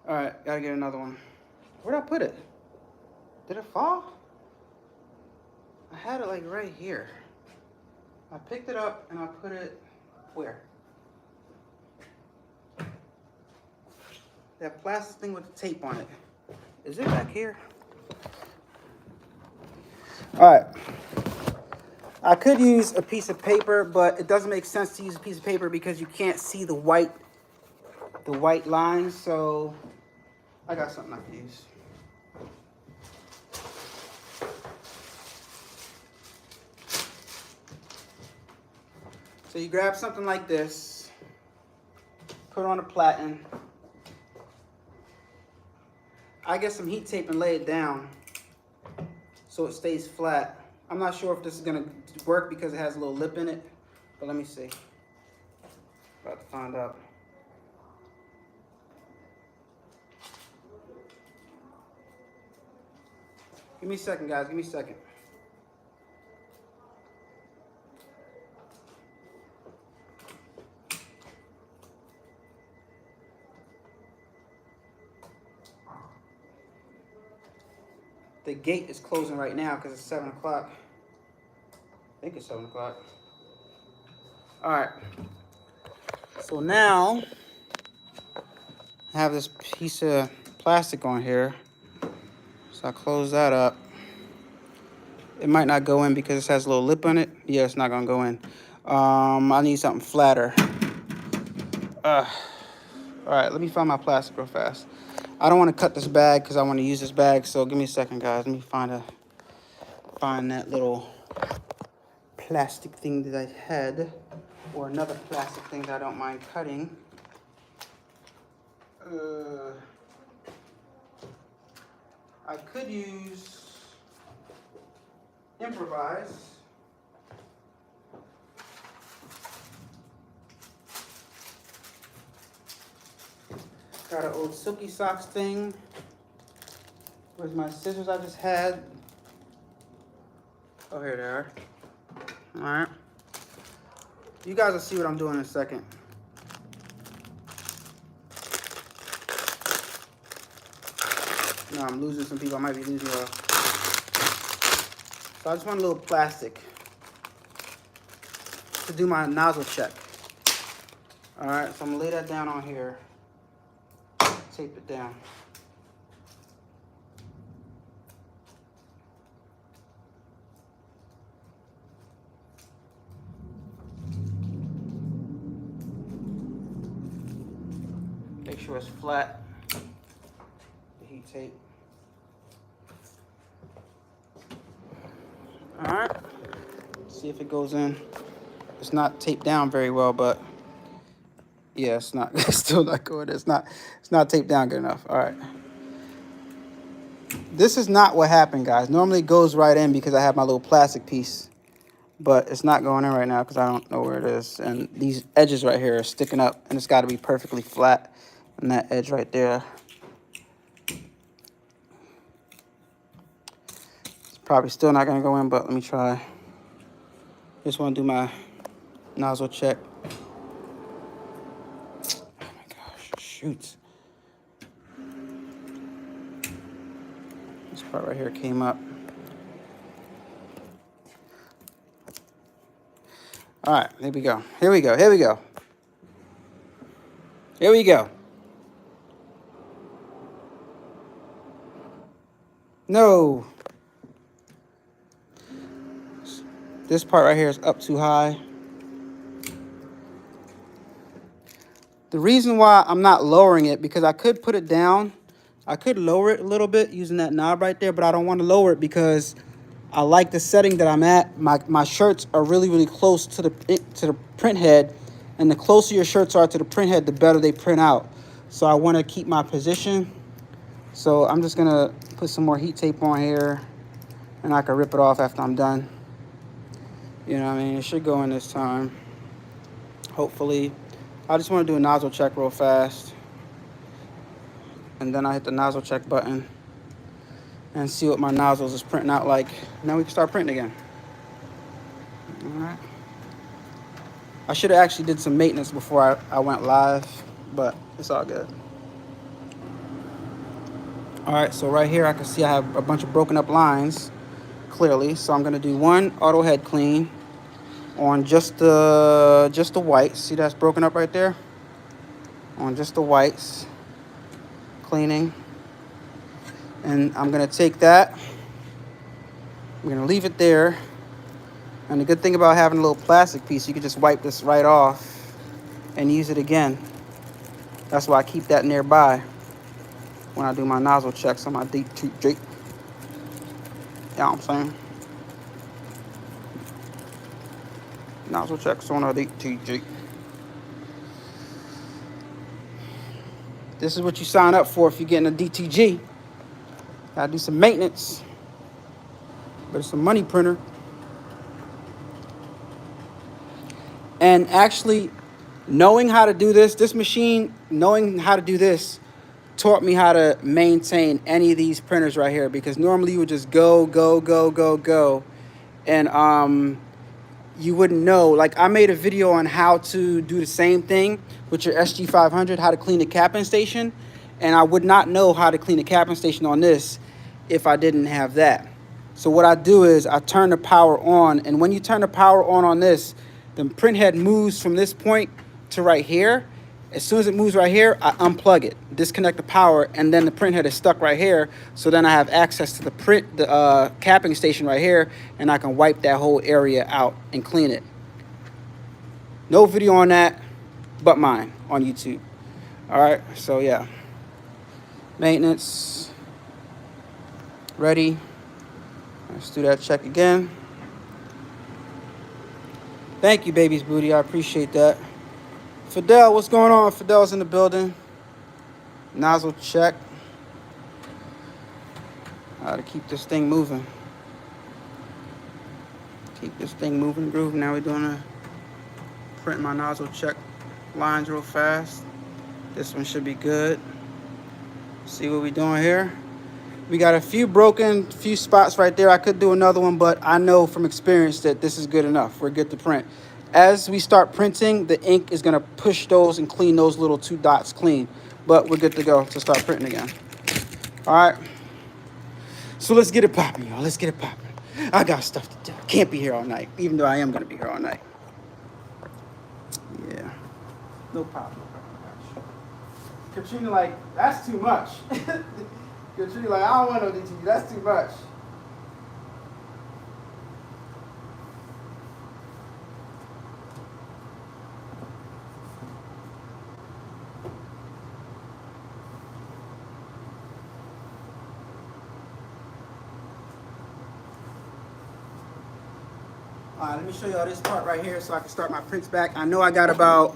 All right, gotta get another one. Where'd I put it? Did it fall? I had it like right here. I picked it up and I put it where? that plastic thing with the tape on it. Is it back here? All right. I could use a piece of paper, but it doesn't make sense to use a piece of paper because you can't see the white lines. So I got something I can use. So you grab something like this, put on a platen. I get some heat tape and lay it down so it stays flat. I'm not sure if this is gonna work because it has a little lip in it, but let me see. About to find out. Give me a second, guys, give me a second. The gate is closing right now because it's 7 o'clock. I think it's 7 o'clock. All right. So now I have this piece of plastic on here. So I close that up. It might not go in because it has a little lip on it. Yeah, it's not gonna go in. I need something flatter. All right, let me find my plastic real fast. I don't want to cut this bag because I want to use this bag. So give me a second, guys. Let me find that little plastic thing that I had, or another plastic thing that I don't mind cutting. I could use improvise. Got an old Silky Socks thing. Where's my scissors I just had? Oh, here they are. All right. You guys will see what I'm doing in a second. No, I'm losing some people. I might be losing y'all. So I just want a little plastic to do my nozzle check. All right, so I'm gonna lay that down on here. Tape it down. Make sure it's flat. The heat tape. All right. See if it goes in. It's not taped down very well, but yeah, it's not. It's still not good. It's not taped down good enough. All right. This is not what happened, guys. Normally it goes right in because I have my little plastic piece, but it's not going in right now because I don't know where it is. And these edges right here are sticking up, and it's got to be perfectly flat. And that edge right there. It's probably still not gonna go in, but let me try. Just want to do my nozzle check. Oh my gosh, shoot. This part right here came up. All right, here we go. Here we go. Here we go. Here we go. No. This part right here is up too high. The reason why I'm not lowering it, because I could put it down. I could lower it a little bit using that knob right there, but I don't want to lower it because I like the setting that I'm at. My shirts are really, really close to the print head, and the closer your shirts are to the print head, the better they print out. So I want to keep my position. So I'm just gonna put some more heat tape on here, and I can rip it off after I'm done. You know what I mean? It should go in this time, hopefully. I just want to do a nozzle check real fast, and then I hit the nozzle check button and see what my nozzles is printing out like. Now we can start printing again. All right. I should have actually did some maintenance before I went live, but it's all good. All right, so right here I can see I have a bunch of broken up lines clearly. So I'm gonna do one auto head clean on just the whites. See that's broken up right there? On just the whites. cleaning. And I'm gonna take that, I'm gonna leave it there. And the good thing about having a little plastic piece, you can just wipe this right off and use it again. That's why I keep that nearby when I do my nozzle checks on my DTG. You know what I'm saying? Nozzle checks on our DTG. This is what you sign up for if you're getting a DTG. Gotta do some maintenance. But it's a money printer. And actually, knowing how to do this machine, knowing how to do this, taught me how to maintain any of these printers right here. Because normally you would just go. And you wouldn't know. Like, I made a video on how to do the same thing with your SG500, how to clean the capping station. And I would not know how to clean the capping station on this if I didn't have that. So what I do is I turn the power on. And when you turn the power on this, the print head moves from this point to right here. As soon as it moves right here, I unplug it, disconnect the power, and then the print head is stuck right here. So then I have access to the capping station right here, and I can wipe that whole area out and clean it. No video on that, but mine on YouTube. All right, so yeah. Maintenance. Ready. Let's do that check again. Thank you, baby's booty. I appreciate that. Fidel, what's going on? Fidel's in the building. Nozzle check. How to keep this thing moving. Keep this thing moving, groove. Now we're doing a print my nozzle check lines real fast. This one should be good. See what we're doing here. We got a few spots right there. I could do another one, but I know from experience that this is good enough. We're good to print. As we start printing, the ink is going to push those and clean those little 2 dots clean. But we're good to go to start printing again. All right. So let's get it popping, y'all. Let's get it popping. I got stuff to do. Can't be here all night, even though I am going to be here all night. Yeah. No problem. Katrina like, that's too much. Katrina like, I don't want no DTG. That's too much. All right, let me show y'all this part right here so I can start my prints back. I know I got about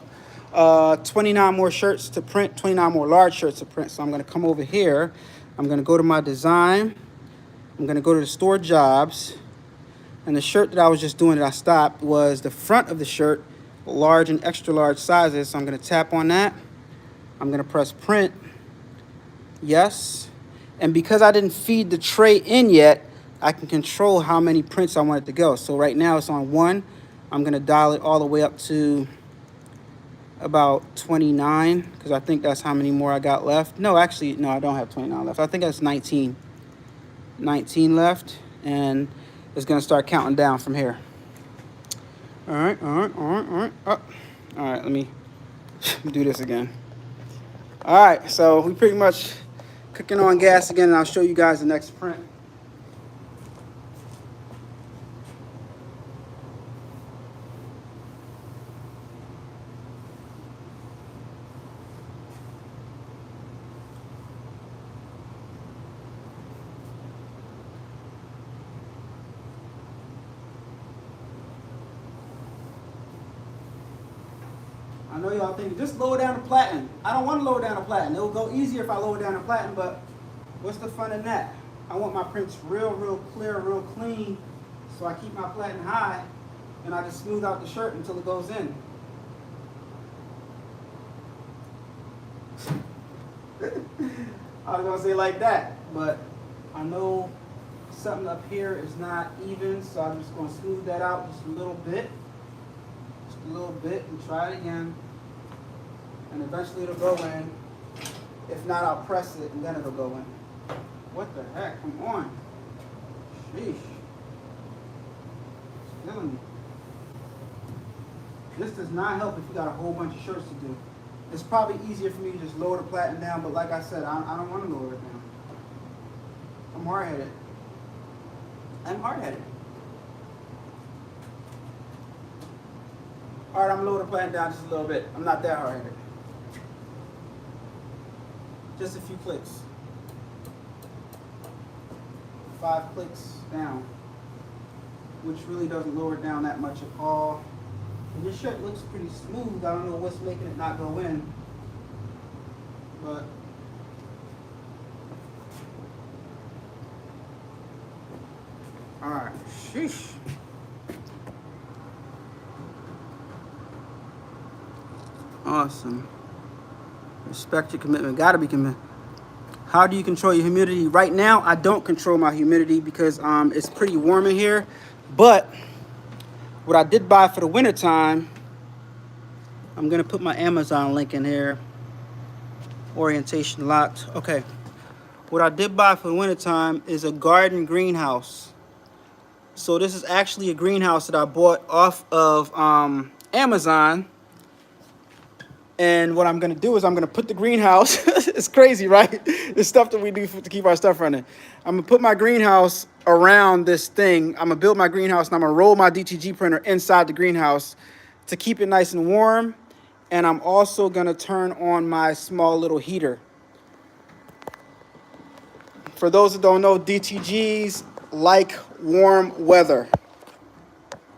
29 more shirts to print, 29 more large shirts to print. So I'm going to come over here. I'm going to go to my design. I'm going to go to the store jobs. And the shirt that I was just doing that I stopped was the front of the shirt, large and extra large sizes. So I'm going to tap on that. I'm going to press print. Yes. And because I didn't feed the tray in yet, I can control how many prints I want it to go. So right now it's on 1. I'm going to dial it all the way up to about 29 because I think that's how many more I got left. No, actually, no, I don't have 29 left. I think that's 19 left, and it's going to start counting down from here. All right. All right, let me do this again. All right, so we pretty much cooking on gas again, and I'll show you guys the next print. I know y'all thinking, just lower down the platen. I don't want to lower down the platen. It'll go easier if I lower down the platen, but what's the fun in that? I want my prints real clear, real clean, so I keep my platen high, and I just smooth out the shirt until it goes in. I was going to say like that, but I know something up here is not even, so I'm just going to smooth that out just a little bit. Just a little bit, and try it again. And eventually it'll go in. If not, I'll press it and then it'll go in. What the heck? Come on. Sheesh. It's killing me. This does not help if you got a whole bunch of shirts to do. It's probably easier for me to just lower the platen down, but like I said, I don't want to lower it down. I'm hard-headed. I'm hard-headed. All right, I'm gonna lower the platen down just a little bit. I'm not that hard-headed. Just a few clicks. 5 clicks down, which really doesn't lower it down that much at all. And this shirt looks pretty smooth. I don't know what's making it not go in, but all right, sheesh. Awesome. Respect your commitment. Gotta be committed. How do you control your humidity? Right now, I don't control my humidity because it's pretty warm in here. But what I did buy for the winter time, I'm gonna put my Amazon link in here. Orientation locked. Okay. What I did buy for the winter time is a garden greenhouse. So this is actually a greenhouse that I bought off of Amazon. And what I'm gonna do is I'm gonna put the greenhouse, it's crazy, right? The stuff that we do to keep our stuff running. I'm gonna put my greenhouse around this thing. I'm gonna build my greenhouse and I'm gonna roll my DTG printer inside the greenhouse to keep it nice and warm. And I'm also gonna turn on my small little heater. For those that don't know, DTGs like warm weather.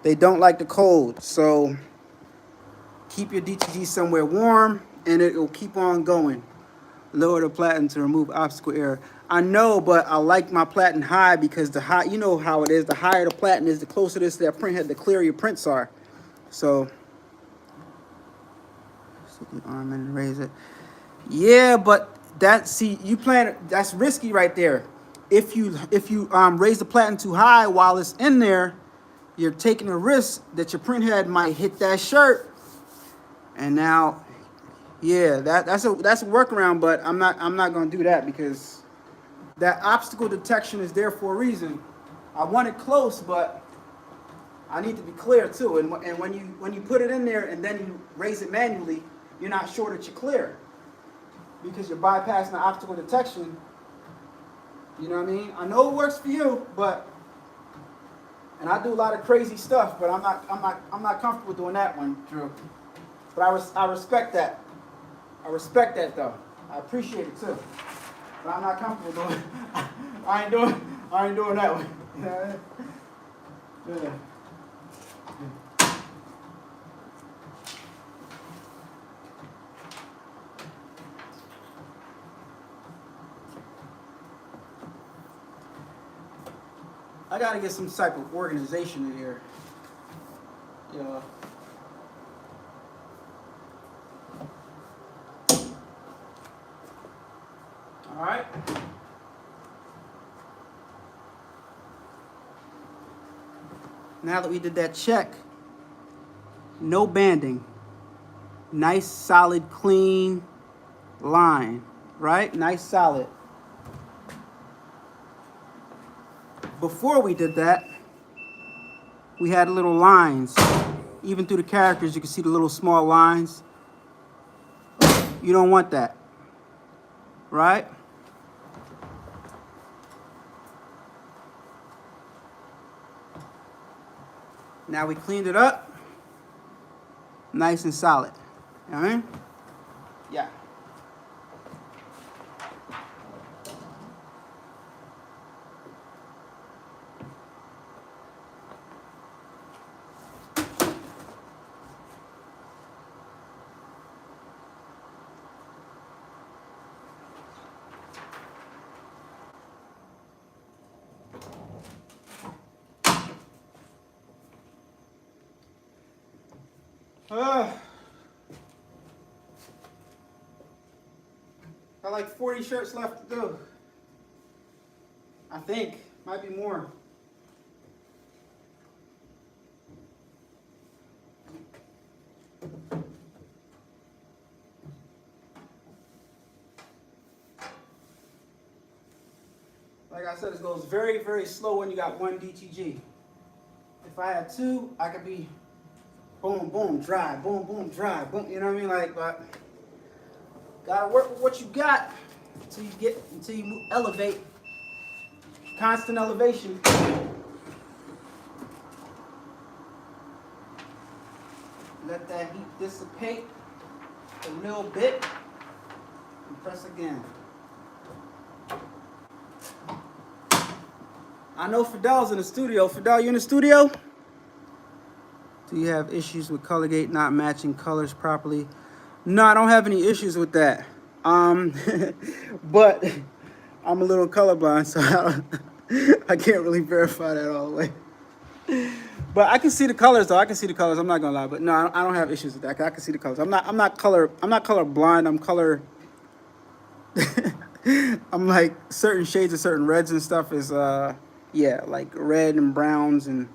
They don't like the cold, so keep your DTG somewhere warm and it will keep on going. Lower the platen to remove obstacle error. I know, but I like my platen high because the high, you know how it is, the higher the platen is, the closer it is to that print head, the clearer your prints are. So the arm and raise it. Yeah, but that, see, you plan, that's risky right there. If you raise the platen too high while it's in there, you're taking a risk that your print head might hit that shirt. And now, yeah, that's a workaround, but I'm not gonna do that because that obstacle detection is there for a reason. I want it close, but I need to be clear too. And when you put it in there and then you raise it manually, you're not sure that you're clear because you're bypassing the obstacle detection. You know what I mean? I know it works for you, but and I do a lot of crazy stuff, but I'm not comfortable doing that one, Drew. But I respect that. I respect that though. I appreciate it too. But I'm not comfortable doing it. I ain't doing that one. Yeah. I gotta get some type of organization in here. Yeah. All right. Now that we did that check, no banding. Nice, solid, clean line, right? Nice, solid. Before we did that, we had little lines. Even through the characters, you can see the little small lines. You don't want that, right? Now we cleaned it up. Nice and solid. You know what I mean? Yeah. Got like 40 shirts left to do. I think. Might be more. Like I said, it goes very, very slow when you got one DTG. If I had two, I could be boom, boom, dry, boom, boom, dry, boom. You know what I mean? Like, but Gotta work with what you got until you elevate. Constant elevation. Let that heat dissipate a little bit and press again. I know Fidel's in the studio. Fidel, you in the studio? Do you have issues with color gate not matching colors properly? No, I don't have any issues with that. But I'm a little colorblind, so I can't really verify that all the way. But I can see the colors though. I can see the colors. I'm not gonna lie. But no, I don't have issues with that. I can see the colors. I'm not color blind. I'm color. I'm like certain shades of certain reds and stuff is yeah, like red and browns and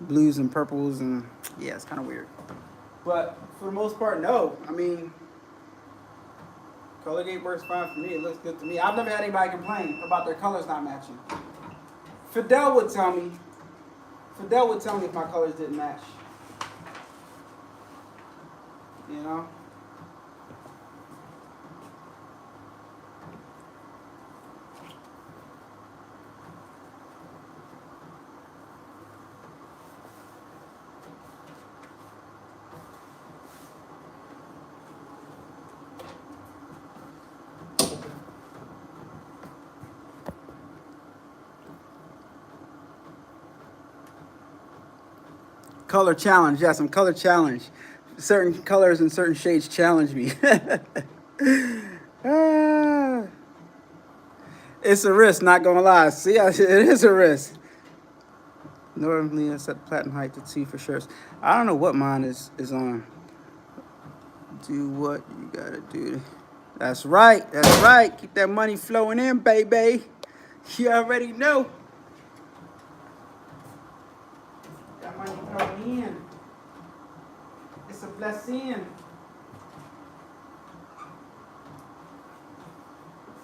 blues and purples, and yeah, it's kind of weird. But for the most part, no. I mean, color gate works fine for me. It looks good to me. I've never had anybody complain about their colors not matching. Fidel would tell me if my colors didn't match. You know? Color challenge. Yes, I'm color challenge. Certain colors and certain shades challenge me. It's a risk, not gonna lie. See, it is a risk. Normally, I set platinum height to 2 for shirts. I don't know what mine is on. Do what you gotta do. That's right. That's right. Keep that money flowing in, baby. You already know. That money flowing in. It's a blessing.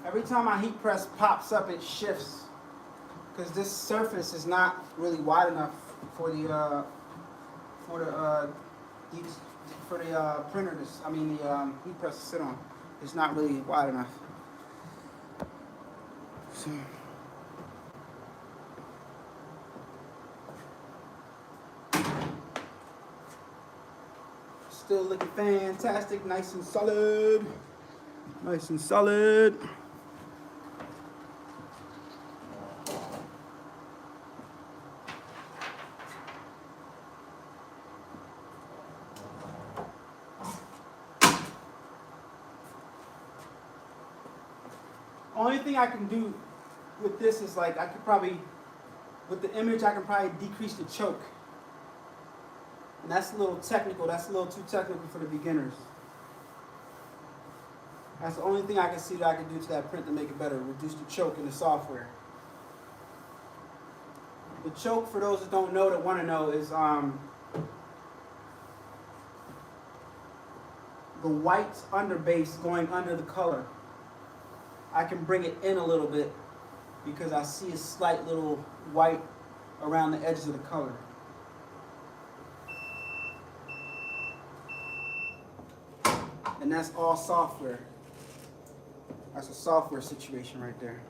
Every time my heat press pops up, it shifts. Because this surface is not really wide enough for the printer. The heat press to sit on. It's not really wide enough. So. Still looking fantastic, nice and solid. Nice and solid. Only thing I can do with this is like I could probably, with the image, I can probably decrease the choke. And that's a little technical. That's a little too technical for the beginners. That's the only thing I can see that I can do to that print to make it better. Reduce the choke in the software. The choke, for those that don't know, that want to know, is the white underbase going under the color. I can bring it in a little bit because I see a slight little white around the edges of the color. And that's all software. That's a software situation right there.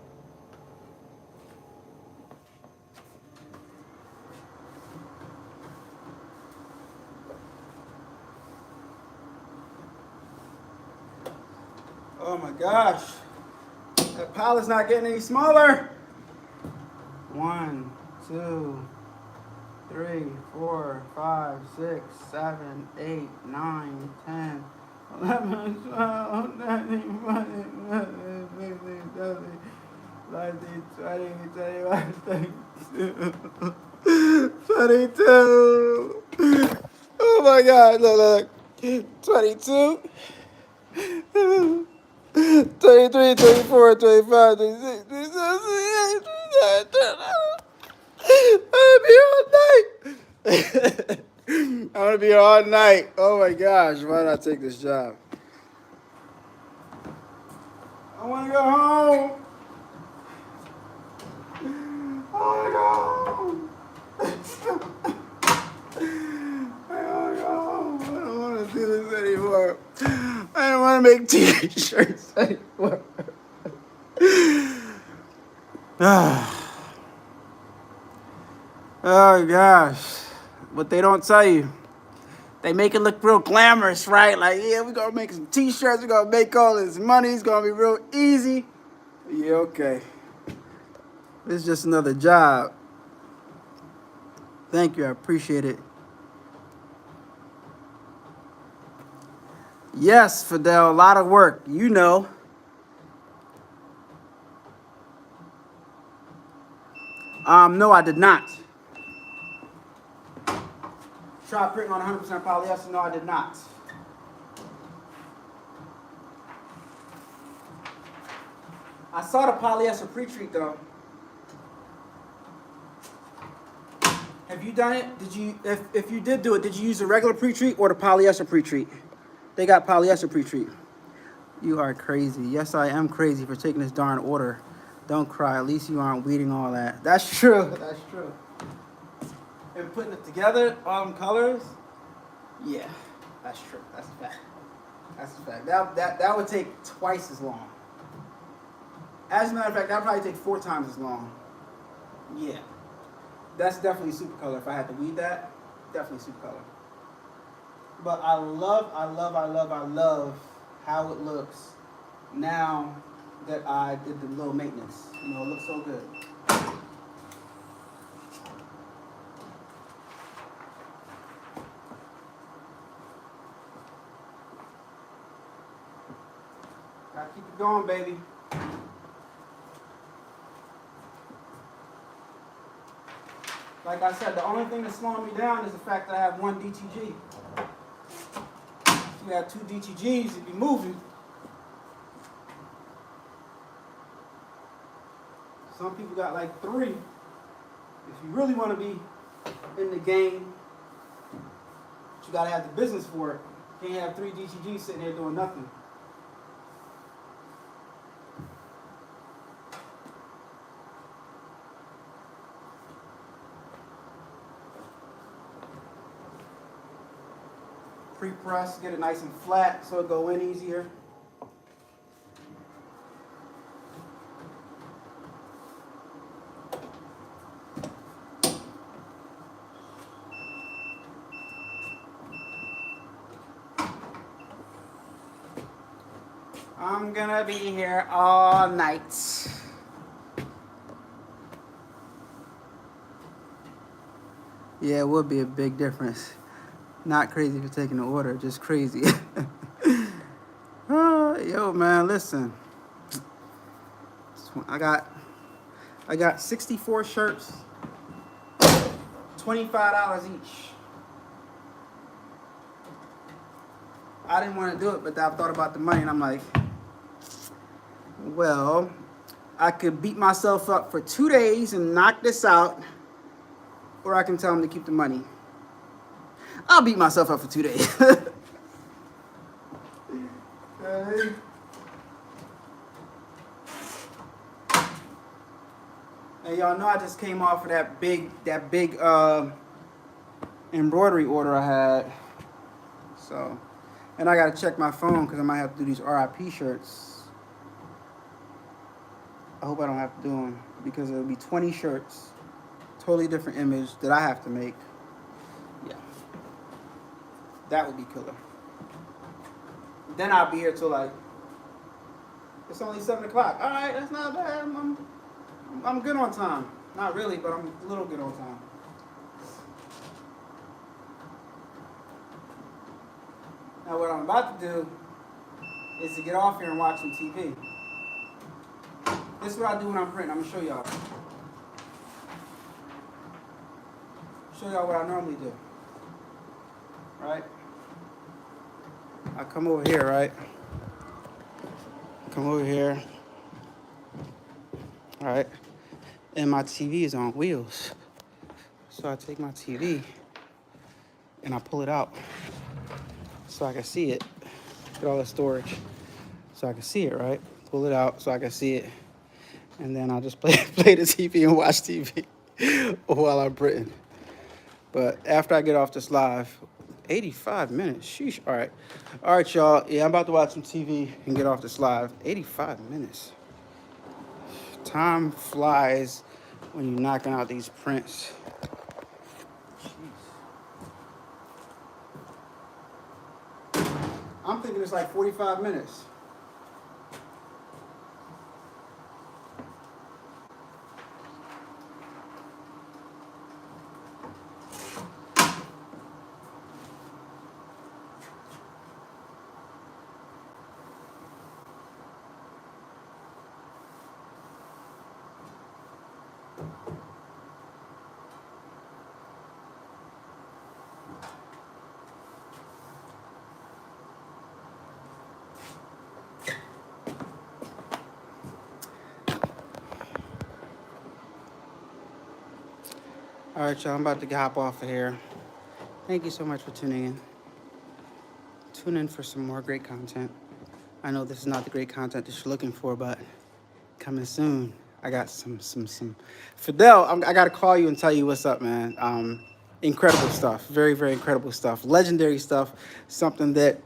Oh my gosh. That pile is not getting any smaller. 1, 2, 3, 4, 5, 6, 7, 8, 9, 10, 11, 12, 22. Oh my God, look. 22. 23, 24, 25, 26, 27, 28, 29. I'm gonna be here all night. Oh my gosh, why not take this job? I wanna go home. I wanna go home. I wanna go home. I don't wanna do this anymore. I don't wanna make make t-shirts anymore. Oh gosh. What they don't tell you. They make it look real glamorous, right? Like, yeah, we're gonna make some t-shirts, we're gonna make all this money, it's gonna be real easy. Yeah, okay. It's just another job. Thank you, I appreciate it. Yes, Fidel, a lot of work, you know. No, I did not. Try printing on 100% polyester. No, I did not. I saw the polyester pre-treat though. Have you done it? Did you? If you did do it, did you use the regular pre-treat or the polyester pre-treat? They got polyester pre-treat. You are crazy. Yes, I am crazy for taking this darn order. Don't cry. At least you aren't weeding all that. That's true. That's true. And putting it together, all them colors. Yeah, that's true. That's a fact. That's a fact. That would take twice as long. As a matter of fact, that would probably take 4 times as long. Yeah. That's definitely super color. If I had to weed that, definitely super color. But I love how it looks now that I did the little maintenance. You know, it looks so good. Gotta keep it going, baby. Like I said, the only thing that's slowing me down is the fact that I have 1 DTG. If you had 2 DTGs, it'd be moving. Some people got like 3. If you really want to be in the game, but you gotta have the business for it. You can't have 3 DTGs sitting there doing nothing. Pre-press, get it nice and flat so it go in easier. I'm gonna be here all night. Yeah, it would be a big difference. Not crazy for taking the order, just crazy. Yo, man, listen. I got 64 shirts, $25 each. I didn't want to do it, but I thought about the money, and I'm like, well, I could beat myself up for 2 days and knock this out, or I can tell them to keep the money. I'll beat myself up for 2 days. Okay. And y'all know I just came off of that big embroidery order I had. So, and I gotta check my phone because I might have to do these RIP shirts. I hope I don't have to do them because it'll be 20 shirts, totally different image that I have to make. Yeah. That would be killer. Then I'll be here till like, it's only 7 o'clock. All right, that's not bad. I'm good on time. Not really, but I'm a little good on time. Now what I'm about to do is to get off here and watch some TV. This is what I do when I'm printing. I'm gonna show y'all. Show y'all what I normally do. Right? I come over here, right? Come over here. All right. And my TV is on wheels. So I take my TV and I pull it out so I can see it. Get all the storage so I can see it, right? Pull it out so I can see it. And then I'll just play the TV and watch TV while I'm printing. But after I get off this live, 85 minutes. Sheesh. All right. All right, y'all. Yeah, I'm about to watch some TV and get off this live. 85 minutes. Time flies when you're knocking out these prints. Jeez. I'm thinking it's like 45 minutes. All right, y'all, I'm about to hop off of here. Thank you so much for tuning in. Tune in for some more great content. I know this is not the great content that you're looking for, but coming soon. I got some. Fidel, I got to call you and tell you what's up, man. Incredible stuff. Very, very incredible stuff. Legendary stuff. Something that,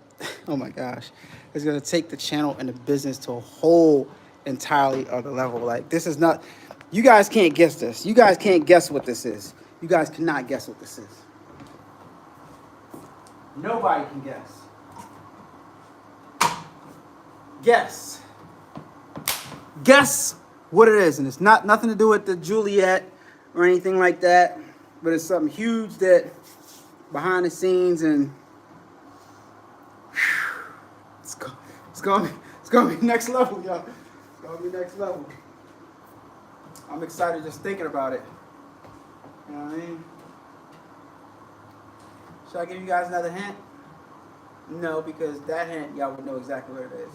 oh my gosh, is going to take the channel and the business to a whole entirely other level. Like, this is not, you guys can't guess this. You guys can't guess what this is. You guys cannot guess what this is. Nobody can guess. Guess what it is. And it's not nothing to do with the Juliet or anything like that. But it's something huge that behind the scenes, and it's gonna be next level, y'all. It's gonna be next level. I'm excited just thinking about it. You know what I mean? Should I give you guys another hint? No, because that hint, y'all would know exactly where it is.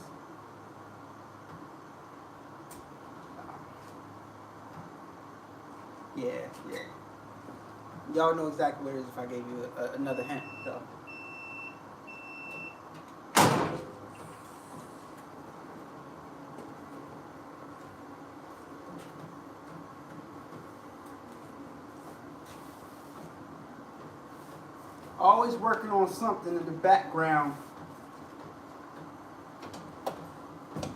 Yeah. Y'all know exactly where it is if I gave you another hint, though. Always working on something in the background.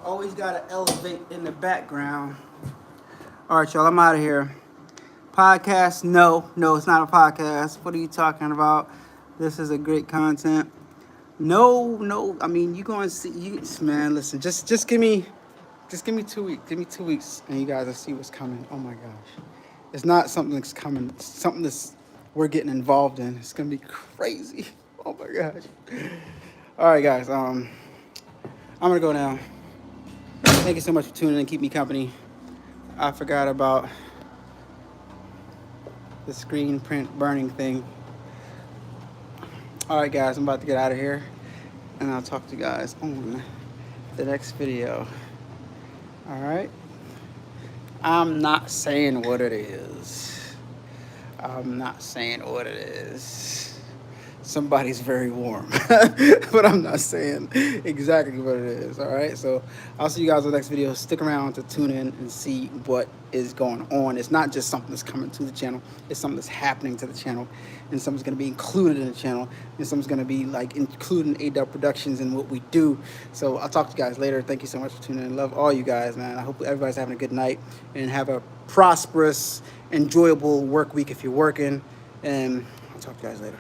Always got to elevate in the background. All right, y'all, I'm out of here. Podcast? No, it's not a podcast. What are you talking about? This is a great content. No. I mean, you going to see, man, listen, just give me 2 weeks. Give me 2 weeks and you guys will see what's coming. Oh my gosh. It's not something that's coming. It's something that's we're getting involved in. It's going to be crazy. Oh my gosh. All right, guys. I'm going to go now. Thank you so much for tuning in and keep me company. I forgot about the screen print burning thing. All right, guys, I'm about to get out of here, and I'll talk to you guys on the next video. All right? I'm not saying what it is. Somebody's very warm, but I'm not saying exactly what it is. All right, so I'll see you guys in the next video. Stick around to tune in and see what is going on. It's not just something that's coming to the channel. It's something that's happening to the channel, and something's going to be included in the channel, and something's going to be like including A-Dubb Productions and what we do. So I'll talk to you guys later. Thank you so much for tuning in. Love all you guys, man. I hope everybody's having a good night and have a prosperous, enjoyable work week if you're working. And I'll talk to you guys later.